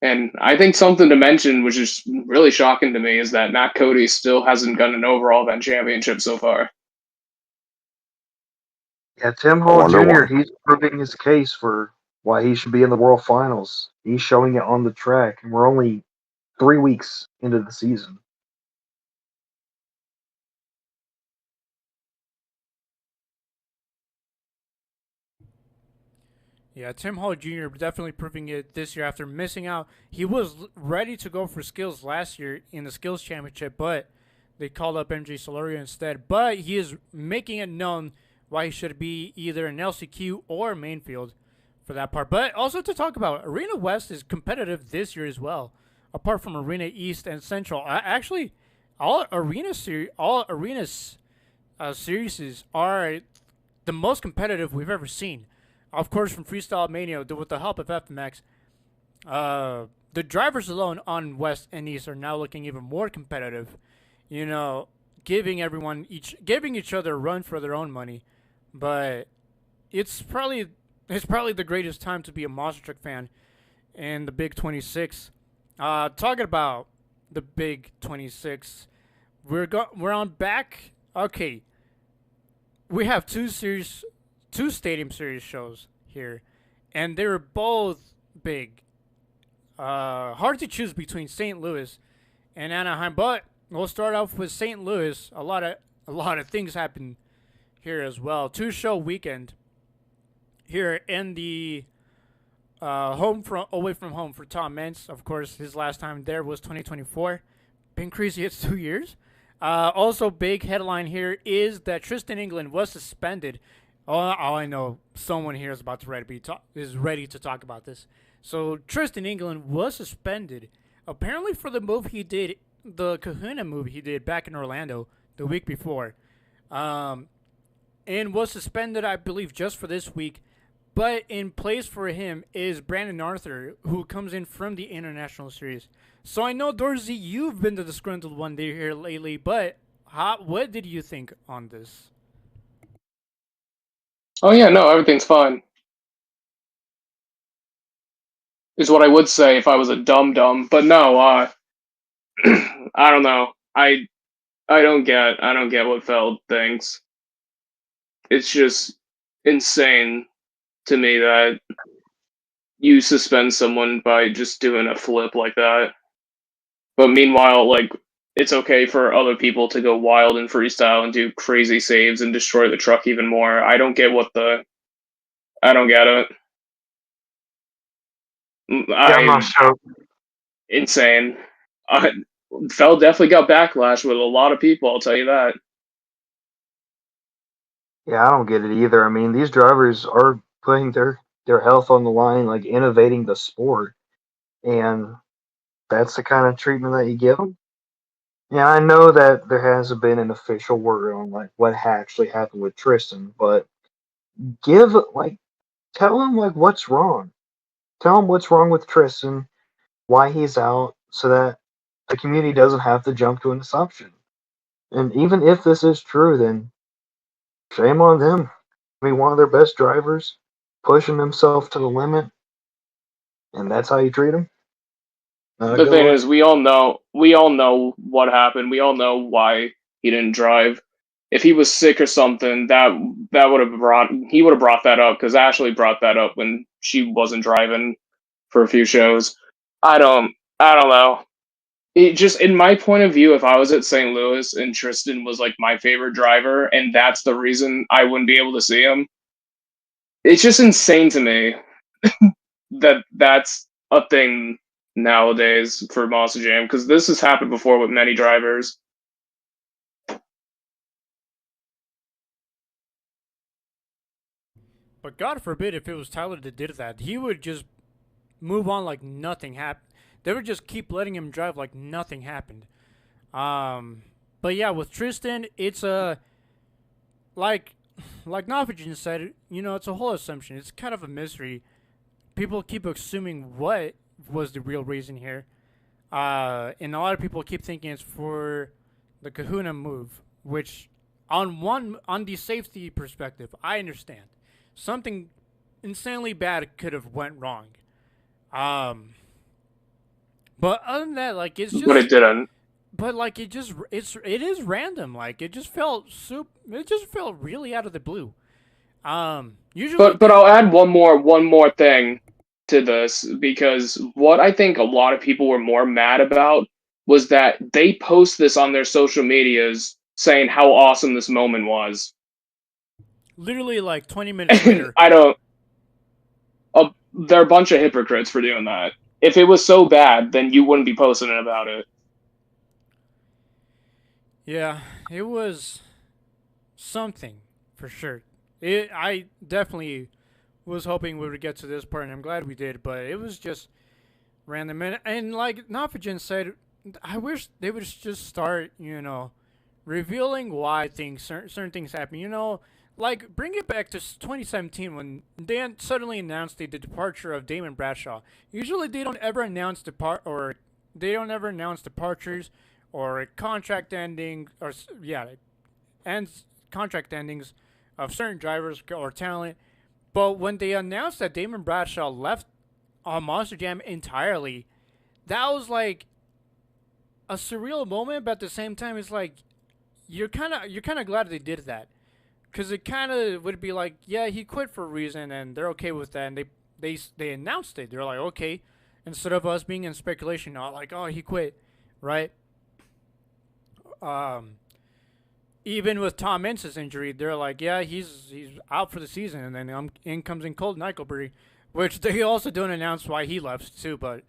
And I think something to mention, which is really shocking to me, is that Matt Cody still hasn't gotten an overall event championship so far. Yeah, Tim Hall Jr., he's proving his case for why he should be in the World Finals. He's showing it on the track, and we're only 3 weeks into the season. Yeah, Tim Hall Jr. definitely proving it this year after missing out. He was ready to go for skills last year in the skills championship, but they called up MJ Solorio instead. But he is making it known why he should be either an LCQ or Mainfield for that part. But also to talk about, Arena West is competitive this year as well, apart from Arena East and Central. Actually, all arena series are the most competitive we've ever seen. Of course, from Freestyle Mania, with the help of FMX, the drivers alone on West and East are now looking even more competitive. Giving each other a run for their own money. But it's probably the greatest time to be a Monster Truck fan in the Big 26. Talking about the Big 26, we're on back. Okay, we have two Stadium Series shows here, and they were both big. Hard to choose between St. Louis and Anaheim, but we'll start off with St. Louis. A lot of things happened here as well. Two-show weekend here in the away from home for Tom Meents. Of course, his last time there was 2024. Been crazy. It's 2 years. Also, big headline here is that Tristan England was suspended. All I know, someone here is about to ready to talk about this. So Tristan England was suspended, apparently for the move he did, the Kahuna move he did back in Orlando the week before, and was suspended, I believe, just for this week. But in place for him is Brandon Arthur, who comes in from the International Series. So I know, Dorsey, you've been the disgruntled one here lately, but what did you think on this? Oh yeah, no, everything's fine. Is what I would say if I was a dum-dum. But no, I don't know. I don't get what Feld thinks. It's just insane to me that you suspend someone by just doing a flip like that. But meanwhile, like, it's okay for other people to go wild and freestyle and do crazy saves and destroy the truck even more. I don't get it. Yeah, I'm not sure. Insane. Feld definitely got backlash with a lot of people, I'll tell you that. Yeah, I don't get it either. I mean, these drivers are putting their health on the line, like innovating the sport, and that's the kind of treatment that you give them. Yeah, I know that there hasn't been an official word on like what actually happened with Tristan, but give like tell him like what's wrong. Tell him what's wrong with Tristan, why he's out, so that the community doesn't have to jump to an assumption. And even if this is true, then shame on them. I mean, one of their best drivers pushing himself to the limit, and that's how you treat him. Not a The good thing look. is, we all know what happened. We all know why he didn't drive. If he was sick or something, that would have brought that up, because Ashley brought that up when she wasn't driving for a few shows. I don't know. It just, in my point of view, if I was at St. Louis and Tristan was like my favorite driver, and that's the reason I wouldn't be able to see him, it's just insane to me that that's a thing nowadays for Monster Jam, because this has happened before with many drivers. But God forbid if it was Tyler that did that, he would just move on like nothing happened. They would just keep letting him drive like nothing happened. But yeah, with Tristan, it's like Novigen said, it's a whole assumption. It's kind of a mystery. People keep assuming what was the real reason here, and a lot of people keep thinking it's for the Kahuna move, which on the safety perspective, I understand something insanely bad could have went wrong. But other than that, like it's just. But it didn't. But like it is random. Like it just felt really out of the blue. Usually. But I'll add one more thing to this, because what I think a lot of people were more mad about was that they post this on their social medias saying how awesome this moment was. Literally like 20 minutes later. They're a bunch of hypocrites for doing that. If it was so bad, then you wouldn't be posting about it. Yeah, it was something for sure. I definitely was hoping we would get to this part, and I'm glad we did. But it was just random, and like Novigen said, I wish they would just start, revealing why certain things happen. Like bring it back to 2017 when they suddenly announced the departure of Damon Bradshaw. Usually they don't ever announce departures or contract ending ends contract endings of certain drivers or talent. But when they announced that Damon Bradshaw left Monster Jam entirely, that was like a surreal moment, but at the same time, it's like you're kind of glad they did that, because it kind of would be like, yeah, he quit for a reason, and they're okay with that, and they announced it. They're like, okay, instead of us being in speculation, not like, oh, he quit, right? Um, Even with Tom Ince's injury, they're like, yeah, he's out for the season, and then in comes in Colt Nykelberry, which they also don't announce why he left too. But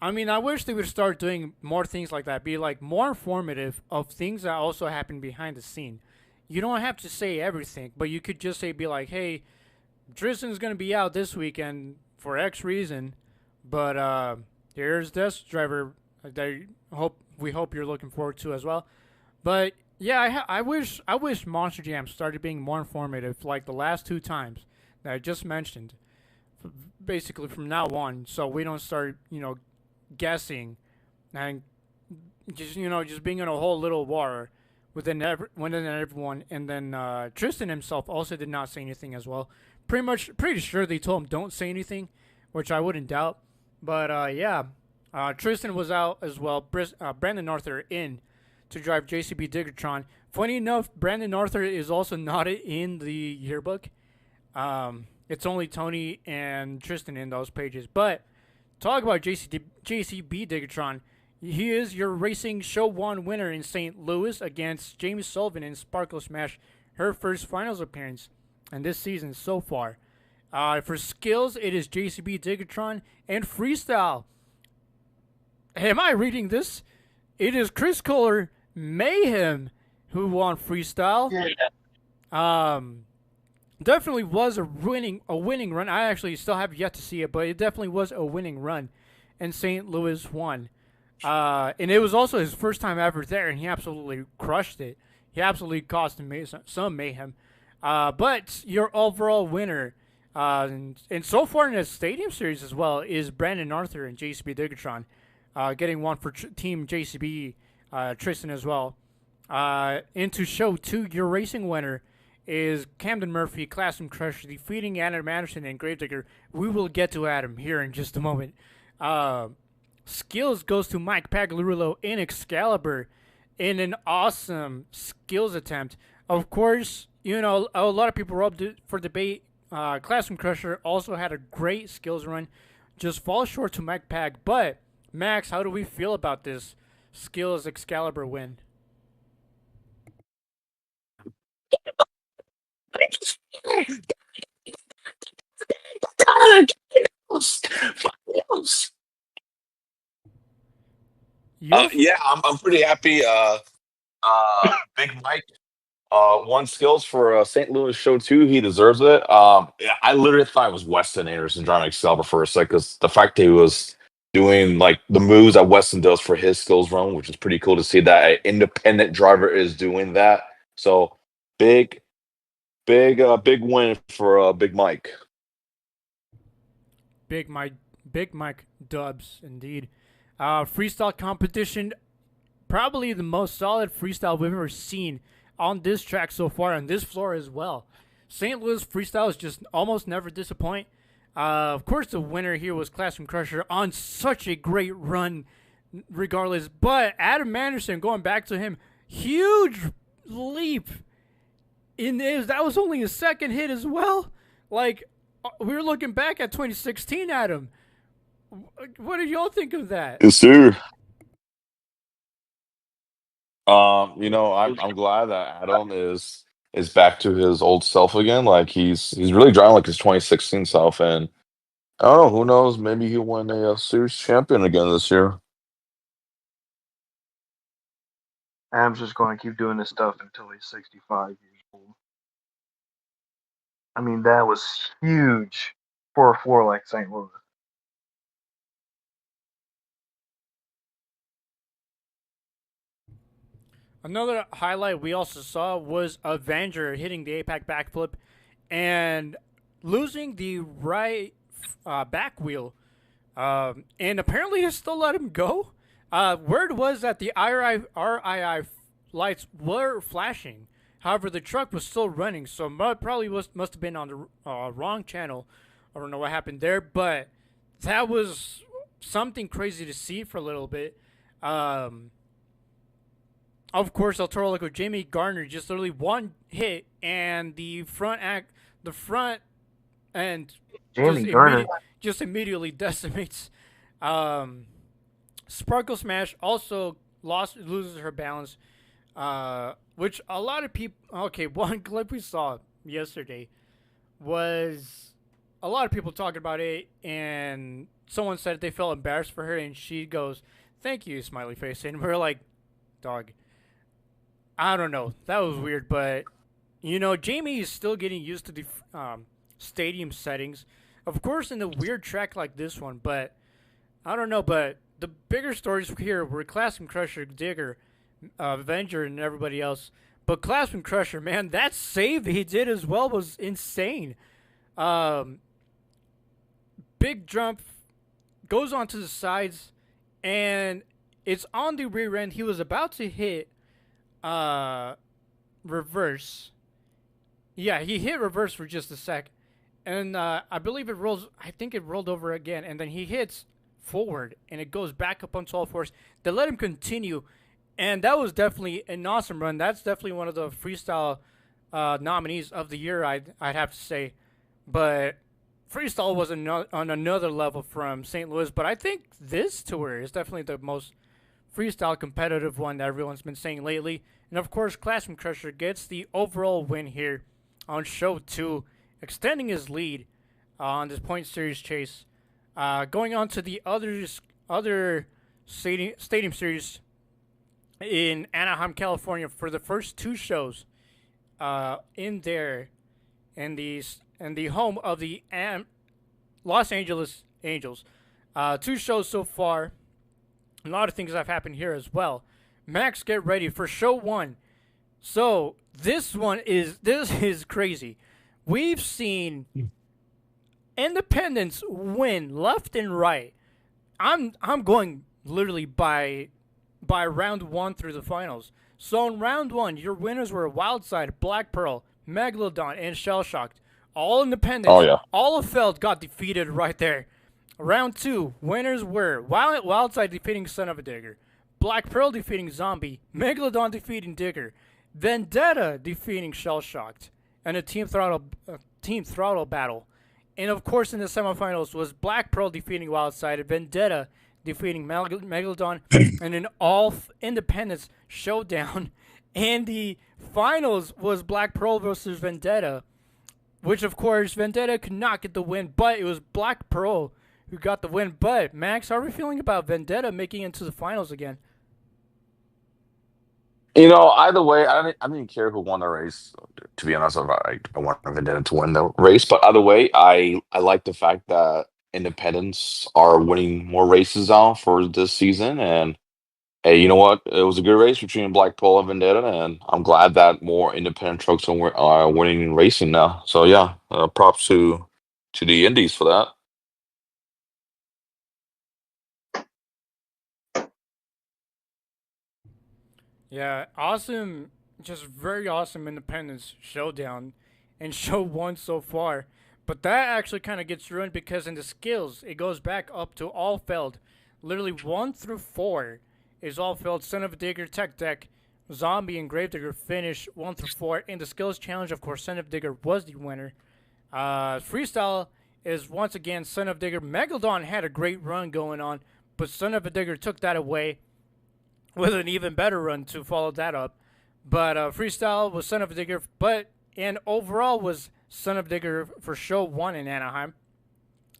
I mean, I wish they would start doing more things like that, be like more informative of things that also happen behind the scene. You don't have to say everything, but you could just say, be like, hey, Tristan's gonna be out this weekend for X reason, but here's this driver that we hope you're looking forward to as well. But yeah, I wish Monster Jam started being more informative, like the last two times that I just mentioned. Basically, from now on, so we don't start, guessing and just being in a whole little war within everyone. And then Tristan himself also did not say anything as well. Pretty sure they told him don't say anything, which I wouldn't doubt. But yeah, Tristan was out as well. Brandon Arthur in to drive JCB Diggertron. Funny enough, Brandon Arthur is also not in the yearbook. It's only Tony and Tristan in those pages. But talk about JCB Diggertron. He is your Racing Show 1 winner in St. Louis against James Sullivan in Sparkle Smash, her first finals appearance and this season so far. For skills, it is JCB Diggertron. And freestyle, am I reading this? It is Chris Kohler Mayhem who won freestyle. Definitely was a winning run. I actually still have yet to see it, but it definitely was a winning run. And St. Louis won. And it was also his first time ever there, and he absolutely crushed it. He absolutely caused some mayhem. But your overall winner, and so far in the Stadium Series as well, is Brandon Arthur and JCB Diggertron, getting one for Team JCB, Tristan as well. And to show 2, your racing winner is Camden Murphy, Classroom Crusher, defeating Adam Anderson and Gravedigger. We will get to Adam here in just a moment. Skills goes to Mike Pagliarulo in Excalibur in an awesome skills attempt. Of course, a lot of people were up for debate. Classroom Crusher also had a great skills run, just falls short to Mike Pag. But, Max, how do we feel about this skills Excalibur win? Yeah, I'm pretty happy. Big Mike won skills for St. Louis Show 2. He deserves it. Yeah, I literally thought it was Weston Anderson driving Excalibur for a second, because the fact that he was doing like the moves that Weston does for his skills run, which is pretty cool to see that an independent driver is doing that. So big win for Big Mike. Big Mike dubs indeed. Freestyle competition, probably the most solid freestyle we've ever seen on this track so far, on this floor as well. St. Louis freestyles just almost never disappoint. Of course, the winner here was Classroom Crusher on such a great run, regardless. But Adam Anderson, going back to him, huge leap. That was only his second hit as well. Like, we were looking back at 2016, Adam. What did y'all think of that? Yes, sir. I'm glad that Adam is back to his old self again. Like he's really driving like his 2016 self, and I don't know, who knows, maybe he'll win a series champion again this year. Adam's just going to keep doing this stuff until he's 65 years old. I mean, that was huge for a floor like St. Louis. Another highlight we also saw was Avenger hitting the APAC backflip and losing the right back wheel. And apparently they still let him go. Word was that the RII lights were flashing. However, the truck was still running, so probably must have been on the wrong channel. I don't know what happened there, but that was something crazy to see for a little bit. Of course, El Toro Loco, Jamie Garner, just literally one hit, and the front end Jamie Garner. just immediately decimates. Sparkle Smash also loses her balance, which a lot of people. Okay, one clip we saw yesterday was a lot of people talking about it, and someone said they felt embarrassed for her, and she goes, "Thank you, smiley face," and we're like, "Dog." I don't know. That was weird, but Jamie is still getting used to the stadium settings. Of course, in a weird track like this one, but I don't know. But the bigger stories here were Classroom Crusher, Digger, Avenger, and everybody else. But Classroom Crusher, man, that save he did as well was insane. Big jump, goes onto the sides, and it's on the rear end. He was about to hit reverse. Yeah, he hit reverse for just a sec, and I believe it rolls. I think it rolled over again, and then he hits forward, and it goes back up onto all fours. They let him continue, and that was definitely an awesome run. That's definitely one of the freestyle nominees of the year. I'd have to say, but freestyle was on another level from St. Louis. But I think this tour is definitely the most freestyle competitive one that everyone's been saying lately. And of course, Classroom Crusher gets the overall win here on show 2, extending his lead on this point series chase. Going on to the other stadium series in Anaheim, California, for the first 2 shows in the home of the Los Angeles Angels. 2 shows so far. A lot of things have happened here as well. Max, get ready for show 1. So this is crazy. We've seen independents win left and right. I'm going literally by round 1 through the finals. So in round 1, your winners were Wildside, Black Pearl, Megalodon, and Shell Shocked. All independents. Oh yeah. All of Feld got defeated right there. Round 2, winners were Wildside defeating Son of a Digger, Black Pearl defeating Zombie, Megalodon defeating Digger, Vendetta defeating Shell Shocked, and a Team Throttle battle. And of course, in the semifinals was Black Pearl defeating Wildside, Vendetta defeating Megalodon, and an all independents showdown. And the finals was Black Pearl versus Vendetta, which of course Vendetta could not get the win, but it was Black Pearl who got the win. But Max, how are we feeling about Vendetta making it to the finals again? Either way, I didn't care who won the race. To be honest, I wanted Vendetta to win the race, but either way, I like the fact that independents are winning more races now for this season. And hey, you know what? It was a good race between Black Pearl and Vendetta, and I'm glad that more independent trucks are winning racing now. So yeah, props to the Indies for that. Yeah, awesome, just very awesome independence showdown in show 1 so far. But that actually kind of gets ruined because in the skills, it goes back up to all Feld. Literally 1 through 4 is all Feld. Son of a Digger, Tech Deck, Zombie, and Gravedigger finish 1 through 4. In the skills challenge, of course, Son of Digger was the winner. Freestyle is once again Son of Digger. Megalodon had a great run going on, but Son of a Digger took that away with an even better run to follow that up. But freestyle was Son of a Digger, and overall was Son of a Digger for show 1 in Anaheim.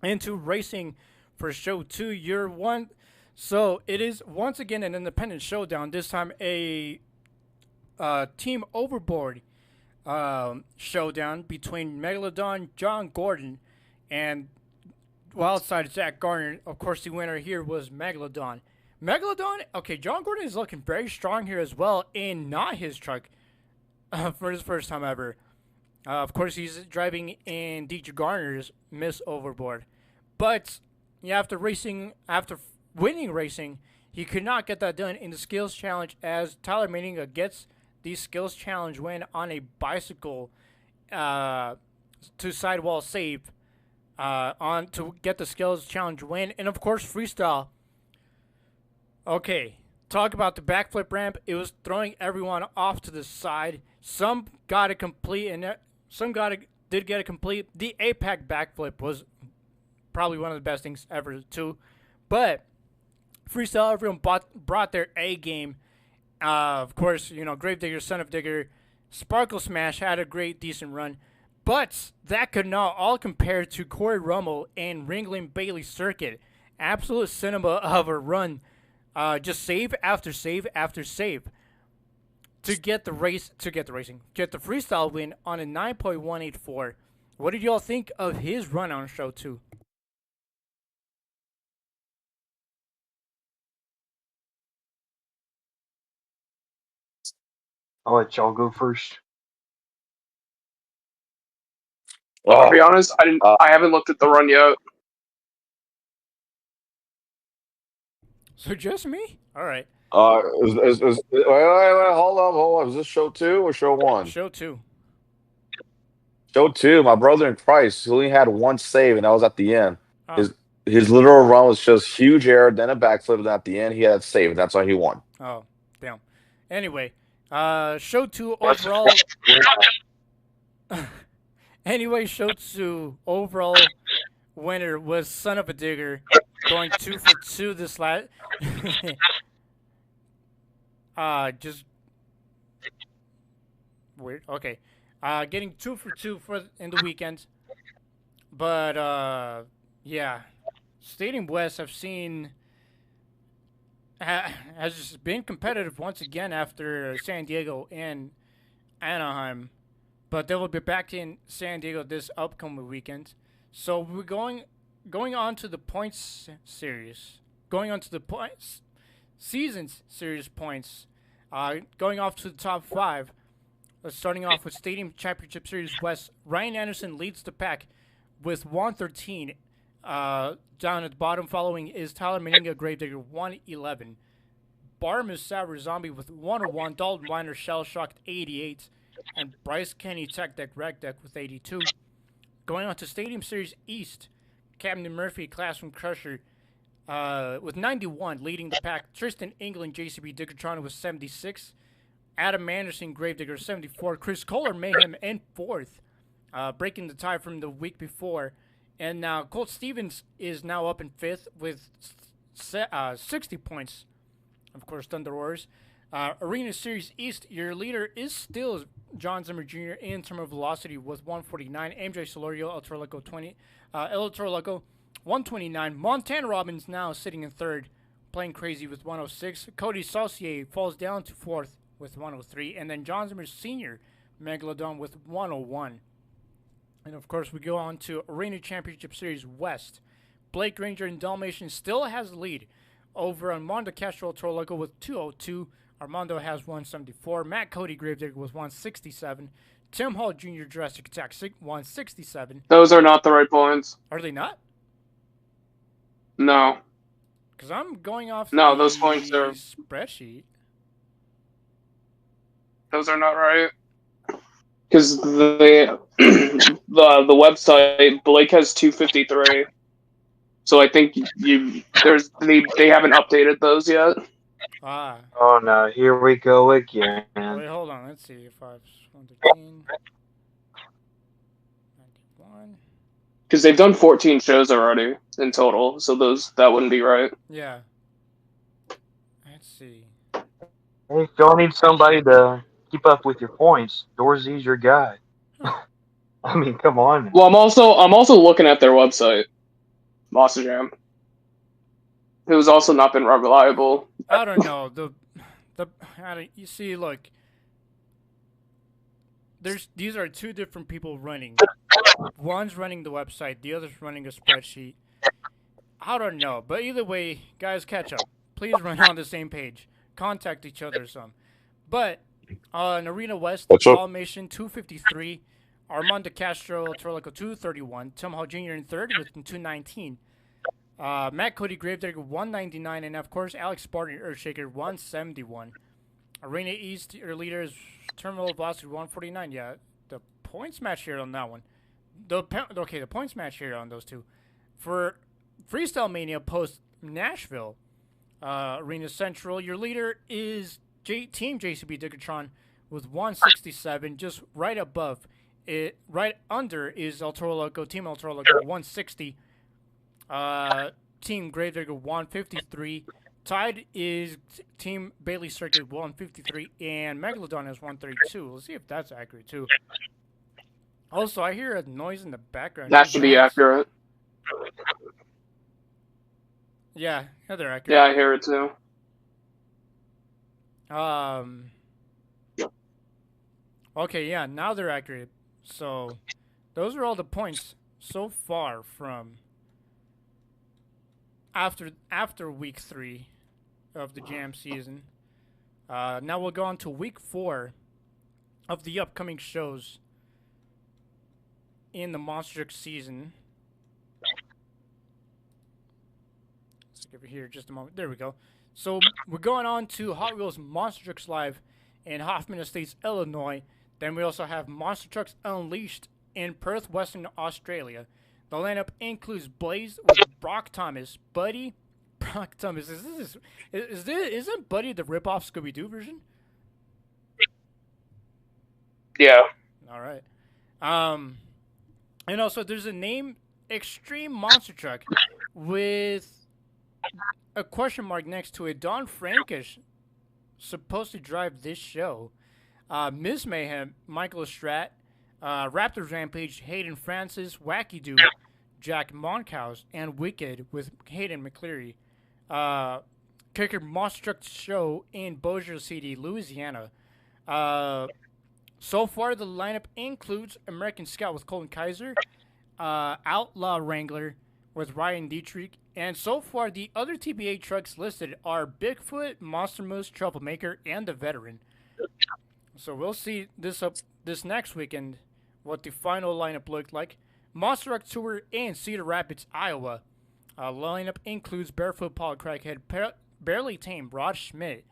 Into racing for show 2, year 1. So it is once again an independent showdown. This time a team overboard showdown between Megalodon, John Gordon, and Wildside Zach Garner. Of course, the winner here was Megalodon. Okay, John Gordon is looking very strong here as well in not his truck for his first time ever. Of course, he's driving in DJ Garner's Miss Overboard. But yeah, after winning racing, he could not get that done in the skills challenge as Tyler Meninga gets the skills challenge win on a bicycle to sidewall save to get the skills challenge win. And of course, freestyle. Okay, talk about the backflip ramp. It was throwing everyone off to the side. Some got it complete, and some did get it complete. The APAC backflip was probably one of the best things ever, too. But freestyle, everyone brought their A game. Of course, Gravedigger, Son of Digger, Sparkle Smash had a great, decent run. But that could not all compare to Corey Rummel and Ringling Bailey Circuit. Absolute cinema of a run. Just save after save after save to get the freestyle win on a 9.184. What did y'all think of his run on show 2? I'll let y'all go first. I'll be honest, I haven't looked at the run yet. So just me? All right. Wait, hold on. Is this show 2 or show 1? Show 2. Show 2. My brother in Christ, he only had one save, and that was at the end. Oh. His literal run was just huge air, then a backflip, and at the end he had a save, and that's why he won. Oh, damn. Anyway, show 2 overall. Anyway, show 2 overall winner was Son of a Digger, going 2 for 2 this last. Just weird. Okay, getting 2 for 2 in the weekend, but yeah, Stadium West I've seen has been competitive once again after San Diego and Anaheim. But they will be back in San Diego this upcoming weekend. So we're going on to the points series. Going on to the seasons series points. Going off to the top 5. Starting off with Stadium Championship Series West. Ryan Anderson leads the pack with 113. Down at the bottom following is Tyler Meninga Gravedigger 111. Barmus Sour Zombie with 101. Dalton Weiner Shell Shocked 88. And Bryce Kenny Tech Deck Rec Deck with 82. Going on to Stadium Series East, Captain Murphy Classroom Crusher with 91, leading the pack. Tristan England JCB Diggertron with 76. Adam Anderson Gravedigger 74. Chris Kohler Mayhem in 4th, breaking the tie from the week before. And now Colt Stevens is now up in 5th with 60 points. Of course, Thunder Wars. Arena Series East, your leader is still John Zimmer Jr. in terms of velocity with 149. MJ Solorio, El Toro Loco 20. El Toro Loco 129. Montana Robbins now sitting in 3rd, playing Krazy with 106. Cody Saucier falls down to 4th with 103. And then John Zimmer Sr. Megalodon with 101. And of course, we go on to Arena Championship Series West. Blake Ranger and Dalmatian still has the lead over Armando Castro El Toro Loco with 202. Armando has 174. Matt Cody Gravedigger was 167. Tim Hall Jr. Jurassic Attack 167. Those are not the right points. Are they not? No. Because I'm going off those points are spreadsheet. Those are not right. Because the website, Blake has 253. So I think they haven't updated those yet. Oh no, here we go again. Wait, hold on. Let's see. 513, 91. Because they've done 14 shows already in total, so that wouldn't be right. Yeah. Let's see. Hey, if y'all need somebody to keep up with your points, Dorzy's your guy. I mean, come on. Well, I'm also looking at their website, Monster Jam. It was also not been reliable. I don't know. You see, look. These are 2 different people running. One's running the website, the other's running a spreadsheet. I don't know, but either way, guys, catch up. Please run on the same page. Contact each other some. But in Arena West, Dalmatian 253, Armando Castro El Toro Loco 231, Tim Hall Jr. in 3rd with 219. Matt Cody Gravedigger 199, and of course Alex Spartan Earthshaker 171. Arena East, your leader is Terminal Velocity 149. Yeah, the points match here on that one. The points match here on those 2. For Freestyle Mania post Nashville, Arena Central. Your leader is Team JCB Dickatron with 167. Just right above it, right under is El Toro Loco. Team El Toro Loco 160. Team Gravedigger 153. Tied is Team Bailey Circuit 153, and Megalodon is 132. Let's see if that's accurate too. Also, I hear a noise in the background. That should be accurate. Yeah, they're accurate. Yeah, I hear it too. Okay, yeah, now they're accurate. So, those are all the points so far from after week 3 of the Jam season. Now we'll go on to week 4 of the upcoming shows in the Monster Truck season. Let's give it here just a moment. There we go. So we're going on to Hot Wheels Monster Trucks Live in Hoffman Estates, Illinois. Then we also have Monster Trucks Unleashed in Perth, Western Australia. The lineup includes Blaze with Brock Thomas, Buddy. Brock Thomas, isn't Buddy the rip-off Scooby-Doo version? Yeah. All right. And also there's a name Extreme Monster Truck with a question mark next to it. Don Frankish supposed to drive this show. Miss Mayhem, Michael Estrat, Raptors Rampage, Hayden Francis, Wacky Doo, Jack Moncaus, and Wicked with Hayden McCleary. Kicker Monster Truck show in Bossier City, Louisiana. So far, the lineup includes American Scout with Colton Kaiser, Outlaw Wrangler with Ryan Dietrich, and so far, the other TBA trucks listed are Bigfoot, Monster Moose, Troublemaker, and the Veteran. So we'll see this next weekend what the final lineup looked like. Monster Truck Tour in Cedar Rapids, Iowa. Lineup includes Barefoot Paul Craighead, Barely Tame Rod Schmidt,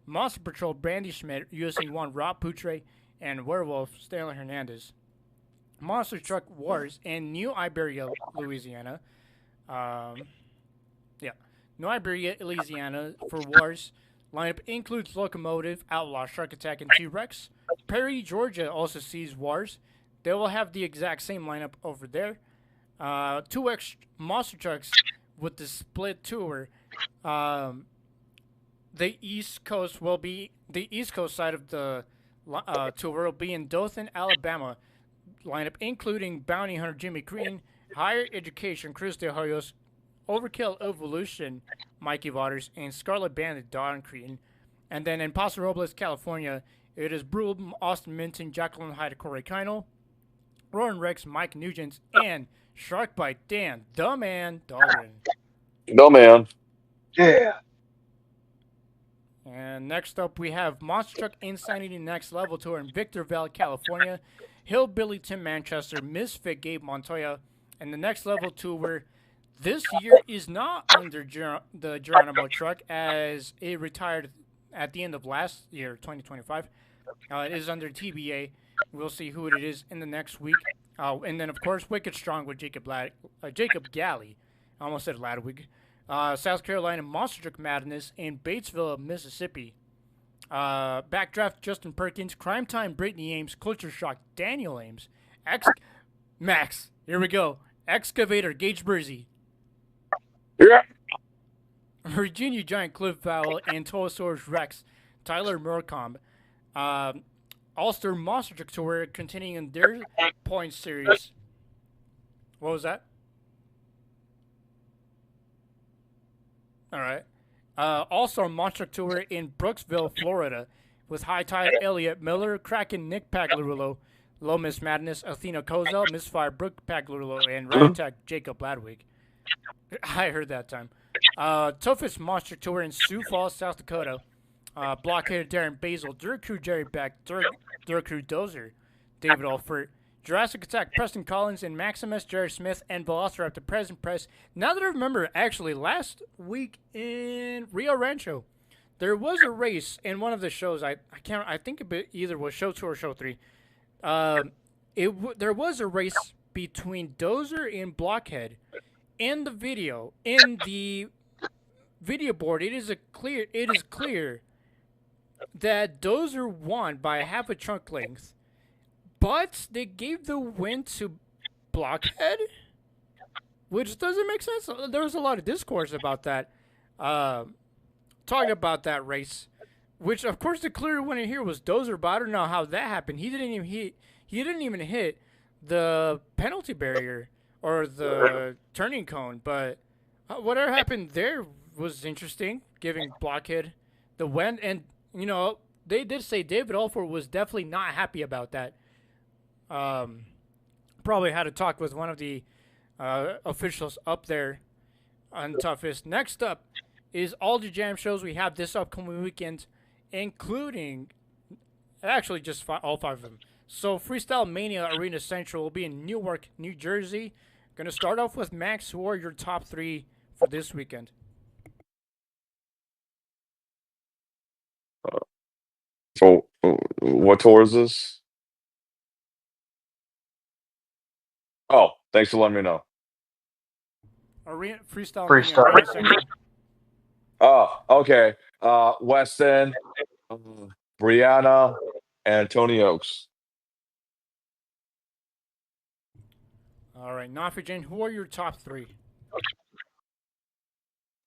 Monster Patrol Brandy Schmidt, USA 1 Rob Poutre, and Werewolf Stanley Hernandez. Monster Truck Wars in New Iberia, Louisiana. New Iberia, Louisiana for Wars. Lineup includes Locomotive, Outlaw, Shark Attack, and T-Rex. Perry, Georgia also sees Wars. They will have the exact same lineup over there. 2 extra Monster Trucks with the split tour. The East Coast side of the tour will be in Dothan, Alabama. Lineup including Bounty Hunter Jimmy Green, Higher Education Chris De Hoyos, Overkill Evolution Mikey Waters, and Scarlet Bandit Don Crean. And then in Paso Robles, California, it is Brule Austin Minton, Jacqueline Hyde, Corey Kino, Rowan Rex, Mike Nugent, and Sharkbite Dan, the man, Dahlgren. No, man. Yeah. And next up, we have Monster Truck Insanity Next Level Tour in Victorville, California. Hillbilly Tim Manchester, Misfit Gabe Montoya, and the Next Level Tour this year is not under the Geronimo truck as it retired at the end of last year, 2025. It is under TBA. We'll see who it is in the next week. And then, of course, Wicked Strong with Jacob Galley. I almost said Ladwig. South Carolina Monster Truck Madness in Batesville, Mississippi. Backdraft Justin Perkins, Crime Time Brittany Ames, Culture Shock Daniel Ames, Max. Here we go. Excavator Gage Bursey. Yeah. Virginia Giant Cliff Vowell and Tolosaurus Rex, Tyler Murcomb. All-Star Monster Truck Tour continuing their point series. What was that? All right. All-Star Monster Truck Tour in Brooksville, Florida, with High Tide Elliott Miller, Kraken Nick Pagliarulo, Low Miss Madness Athena Kozel, Misfire Brooke Pagliarulo, and Ragtag Jacob Ladwig. I heard that time. Toughest Monster Tour in Sioux Falls, South Dakota. Blockhead Darren Basil, Dirt Crew Jerry Beck, Dirt Crew Dozer, David Alford, Jurassic Attack Preston Collins, and Maximus Jared Smith, and Velociraptor Present Press. Now that I remember, actually, last week in Rio Rancho, there was a race in one of the shows. I think it either was show 2 or show 3. There was a race between Dozer and Blockhead in the video, in the video board, it is clear that Dozer won by half a chunk length, but they gave the win to Blockhead, which doesn't make sense. There was a lot of discourse about that, talking about that race, which of course the clear winner here was Dozer, but I don't know how that happened. He didn't even hit. He didn't even hit the penalty barrier or the turning cone, but whatever happened there was interesting, giving Blockhead the win. And, they did say David Alford was definitely not happy about that. Probably had to talk with one of the officials up there on Toughest. Next up is all the jam shows we have this upcoming weekend, including actually just all 5 of them. So Freestyle Mania Arena Central will be in Newark, New Jersey. Gonna start off with Max. Who are your top 3 for this weekend? So, what tour is this? Oh, thanks for letting me know. Freestyle Mania Freestyle. Arena Central. Oh, okay. Weston, Brianna, and Tony Oaks. All right, Nafijan, who are your top 3?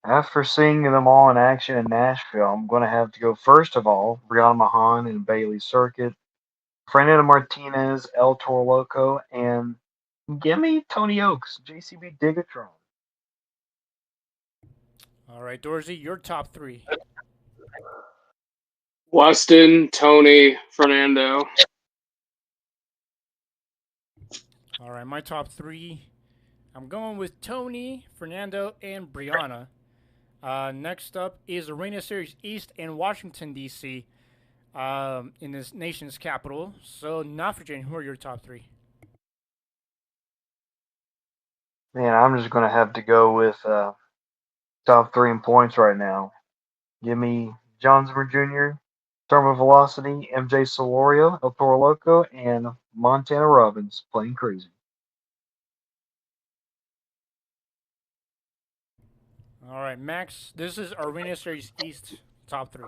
After seeing them all in action in Nashville, I'm going to have to go first of all, Brianna Mahan and Bailey Circuit, Fernanda Martinez, El Toro Loco, and give me Tony Oaks, JCB Digatron. All right, Dorsey, your top 3. Weston, Tony, Fernando. All right, my top 3. I'm going with Tony, Fernando, and Brianna. Next up is Arena Series East in Washington, D.C., in this nation's capital. So, Nafijan, who are your top 3? Man, I'm just going to have to go with top 3 in points right now. Give me John Zimmer Jr., Thermal Velocity, MJ Solorio, El Toro Loco, and Montana Robbins playing Krazy. All right, Max, this is Arena Series East top 3.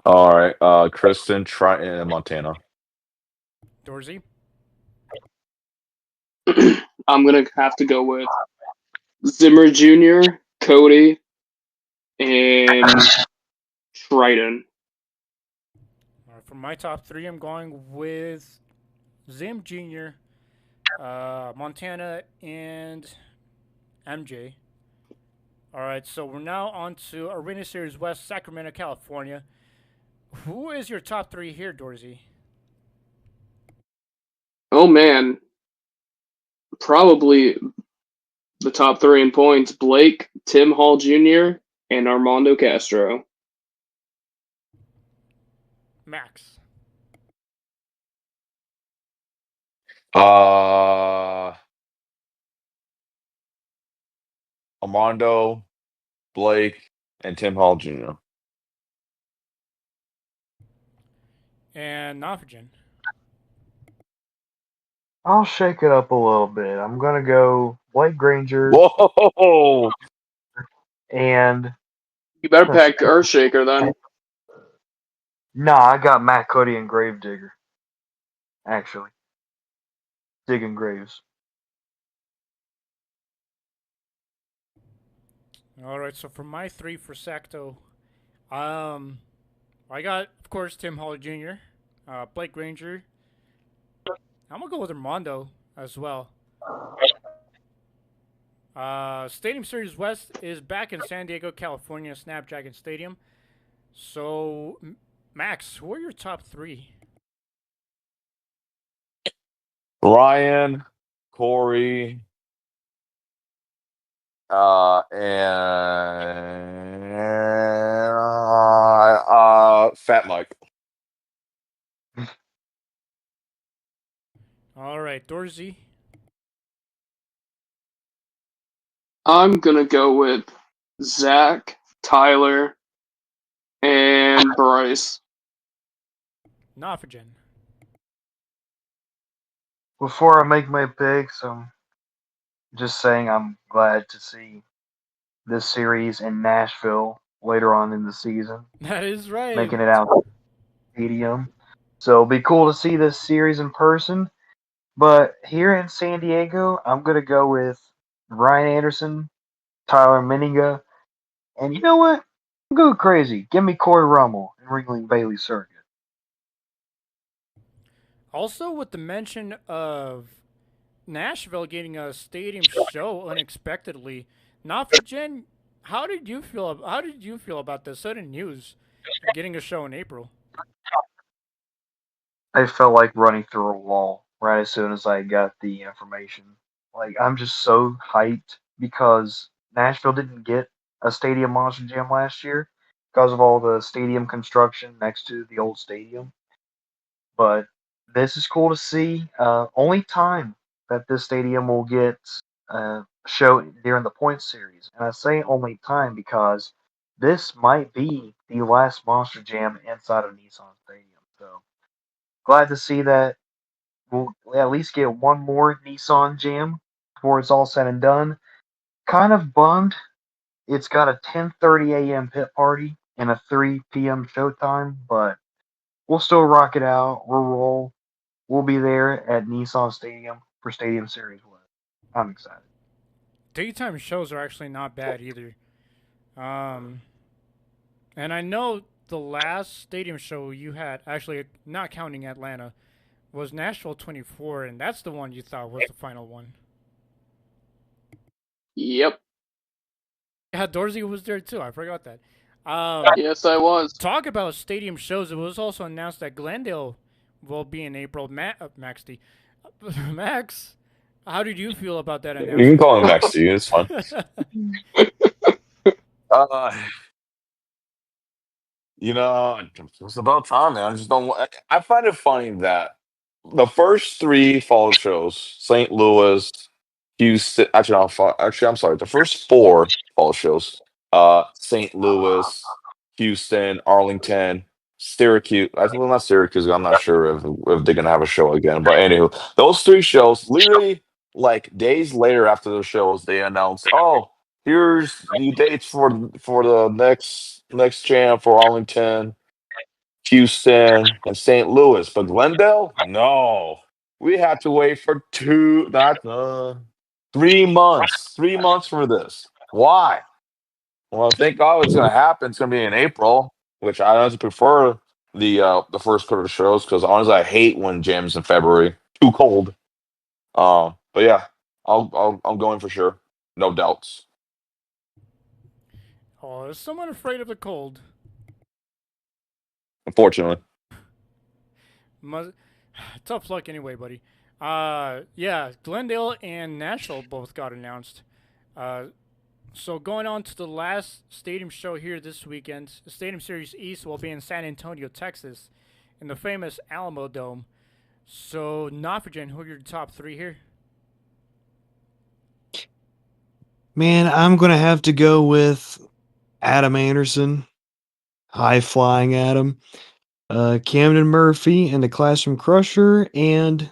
All right, Tristan, Triton, and Montana. Dorsey? I'm going to have to go with Zimmer Jr., Cody, and Triton. All right, for my top 3, I'm going with Zim Jr., Montana, and MJ. All right, so we're now on to Arena Series West, Sacramento, California. Who is your top 3 here, Dorsey? Oh, man. Probably the top 3 in points, Blake, Tim Hall Jr., and Armando Castro. Max. Armando, Blake, and Tim Hall Jr. And Nafijan. I'll shake it up a little bit. I'm going to go Blake Granger. Whoa! And You better pack Earthshaker then. I got Matt Cody and Gravedigger. Actually, digging graves. All right, so for my 3 for Sacto, I got, of course, Tim Hall Jr., Blake Granger. I'm going to go with Armando as well. Stadium Series West is back in San Diego, California, Snapdragon Stadium. So, Max, who are your top 3? Ryan, Corey, and Fat Mike. All right, Dorsey. I'm going to go with Zach, Tyler, and Bryce. Nafijan. Before I make my picks, I'm just saying I'm glad to see this series in Nashville later on in the season, That is right. making it out to the stadium. So it'll be cool to see this series in person. But here in San Diego, I'm going to go with Ryan Anderson, Tyler Miniga, and you know what? I'm going crazy. Give me Corey Rummel and Ringling Bailey Circuit. Also, with the mention of Nashville getting a stadium show unexpectedly, not for Jen. How did you feel? How did you feel about the sudden news of getting a show in April? I felt like running through a wall right as soon as I got the information. Like, I'm just so hyped because Nashville didn't get a stadium monster jam last year because of all the stadium construction next to the old stadium. But this is cool to see. Only time that this stadium will get a show during the point series. And I say only time because this might be the last monster jam inside of Nissan Stadium. So glad to see that we'll at least get one more Nissan Jam before it's all said and done. Kind of bummed it's got a 10:30 a.m. pit party and a 3 p.m. showtime, but we'll still rock it out. We'll roll. We'll be there at Nissan Stadium for Stadium Series 1. I'm excited. Daytime shows are actually not bad either. Um, and I know the last stadium show you had, actually not counting Atlanta, was Nashville 24, and that's the one you thought was the final one. Yep. Yeah, Dorsey was there too. I forgot that. Yes, I was. Talk about stadium shows. It was also announced that Glendale will be in April. Max D. Max, how did you feel about that announcement? You can call him Max D. It's fun. You know, it's about time, man. I just don't. I find it funny that the first three fall shows, St. Louis, Houston. Actually, I'm sorry. The first four fall shows, St. Louis, Houston, Arlington, Syracuse. Well, not Syracuse. I'm not sure if they're gonna have a show again. But anywho, those three shows, literally like days later after the shows, they announced, "Oh, here's the dates for the next jam for Arlington, Houston, and St. Louis." But Glendale, no. We had to wait for 3 months. 3 months for this. Why? Well, thank God it's gonna happen. It's gonna be in April, which I honestly prefer the first quarter shows because honestly I hate when jams in February. Too cold. But yeah, I'm going for sure. No doubts. Oh, is someone afraid of the cold? Unfortunately. Tough luck anyway, buddy. Yeah, Glendale and Nashville both got announced. So going on to the last stadium show here this weekend, Stadium Series East will be in San Antonio, Texas, in the famous Alamo Dome. So, Nafajan, who are your top three here? Man, I'm going to have to go with Adam Anderson, high flying Adam, Camden Murphy, and the Classroom Crusher, and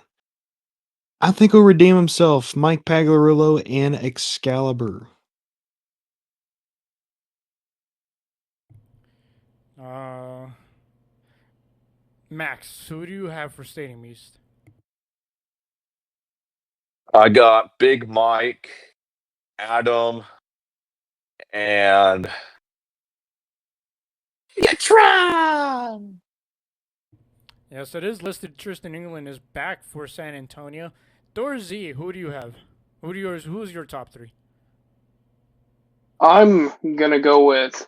I think he'll redeem himself, Mike Pagliarulo and Excalibur. Max, who do you have for Stadium East? I got Big Mike, Adam, and Tron. Yes, it is listed. Tristan England is back for San Antonio. Dorsey, who do you have? Who's your top three? I'm gonna go with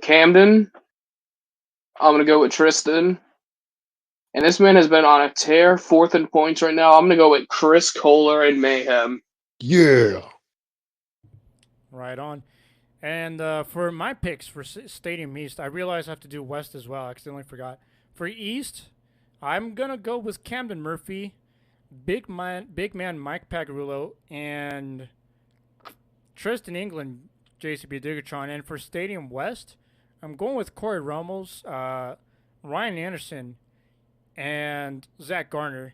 Camden. I'm gonna go with Tristan. And this man has been on a tear, fourth in points right now. I'm gonna go with Chris Kohler and Mayhem. Yeah. Right on. And for my picks for Stadium East, I realize I have to do West as well. I accidentally forgot. For East, I'm gonna go with Camden Murphy, big man Mike Pagliarulo, and Tristan England, JCB Digatron. And for Stadium West, I'm going with Corey Rummels, Ryan Anderson, and Zach Garner.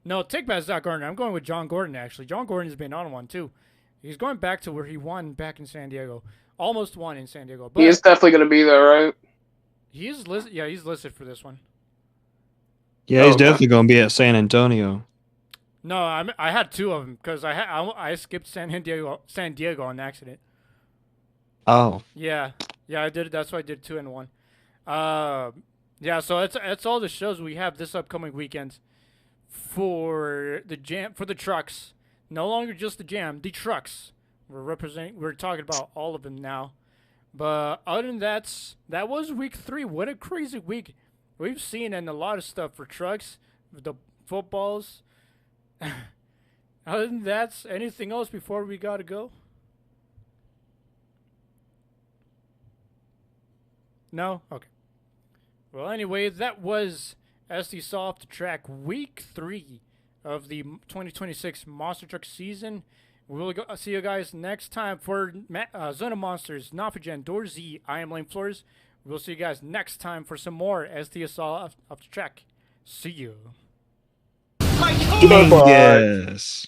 No, take back Zach Garner. I'm going with John Gordon, actually. John Gordon's been on one, too. He's going back to where he won back in San Diego. Almost won in San Diego. But he is definitely going to be there, right? He's listed. Yeah, he's listed for this one. Yeah, he's definitely going to be at San Antonio. No, I had two of them because I skipped San Diego on accident. Oh. Yeah, I did. That's why I did 2 and 1. Yeah. So that's all the shows we have this upcoming weekend for the jam for the trucks. No longer just the jam, the trucks. We're talking about all of them now. But other than that was week 3. What a crazy week we've seen, and a lot of stuff for trucks, the footballs. Other than that, anything else before we gotta go? No? Okay. Well, anyway, that was STSL Off the Track week 3 of the 2026 Monster Truck season. We'll see you guys next time for Zona Monsters, Nofagen, Dorzy, I am Lane Flores. We'll see you guys next time for some more STSL Off the Track. See you. Yes.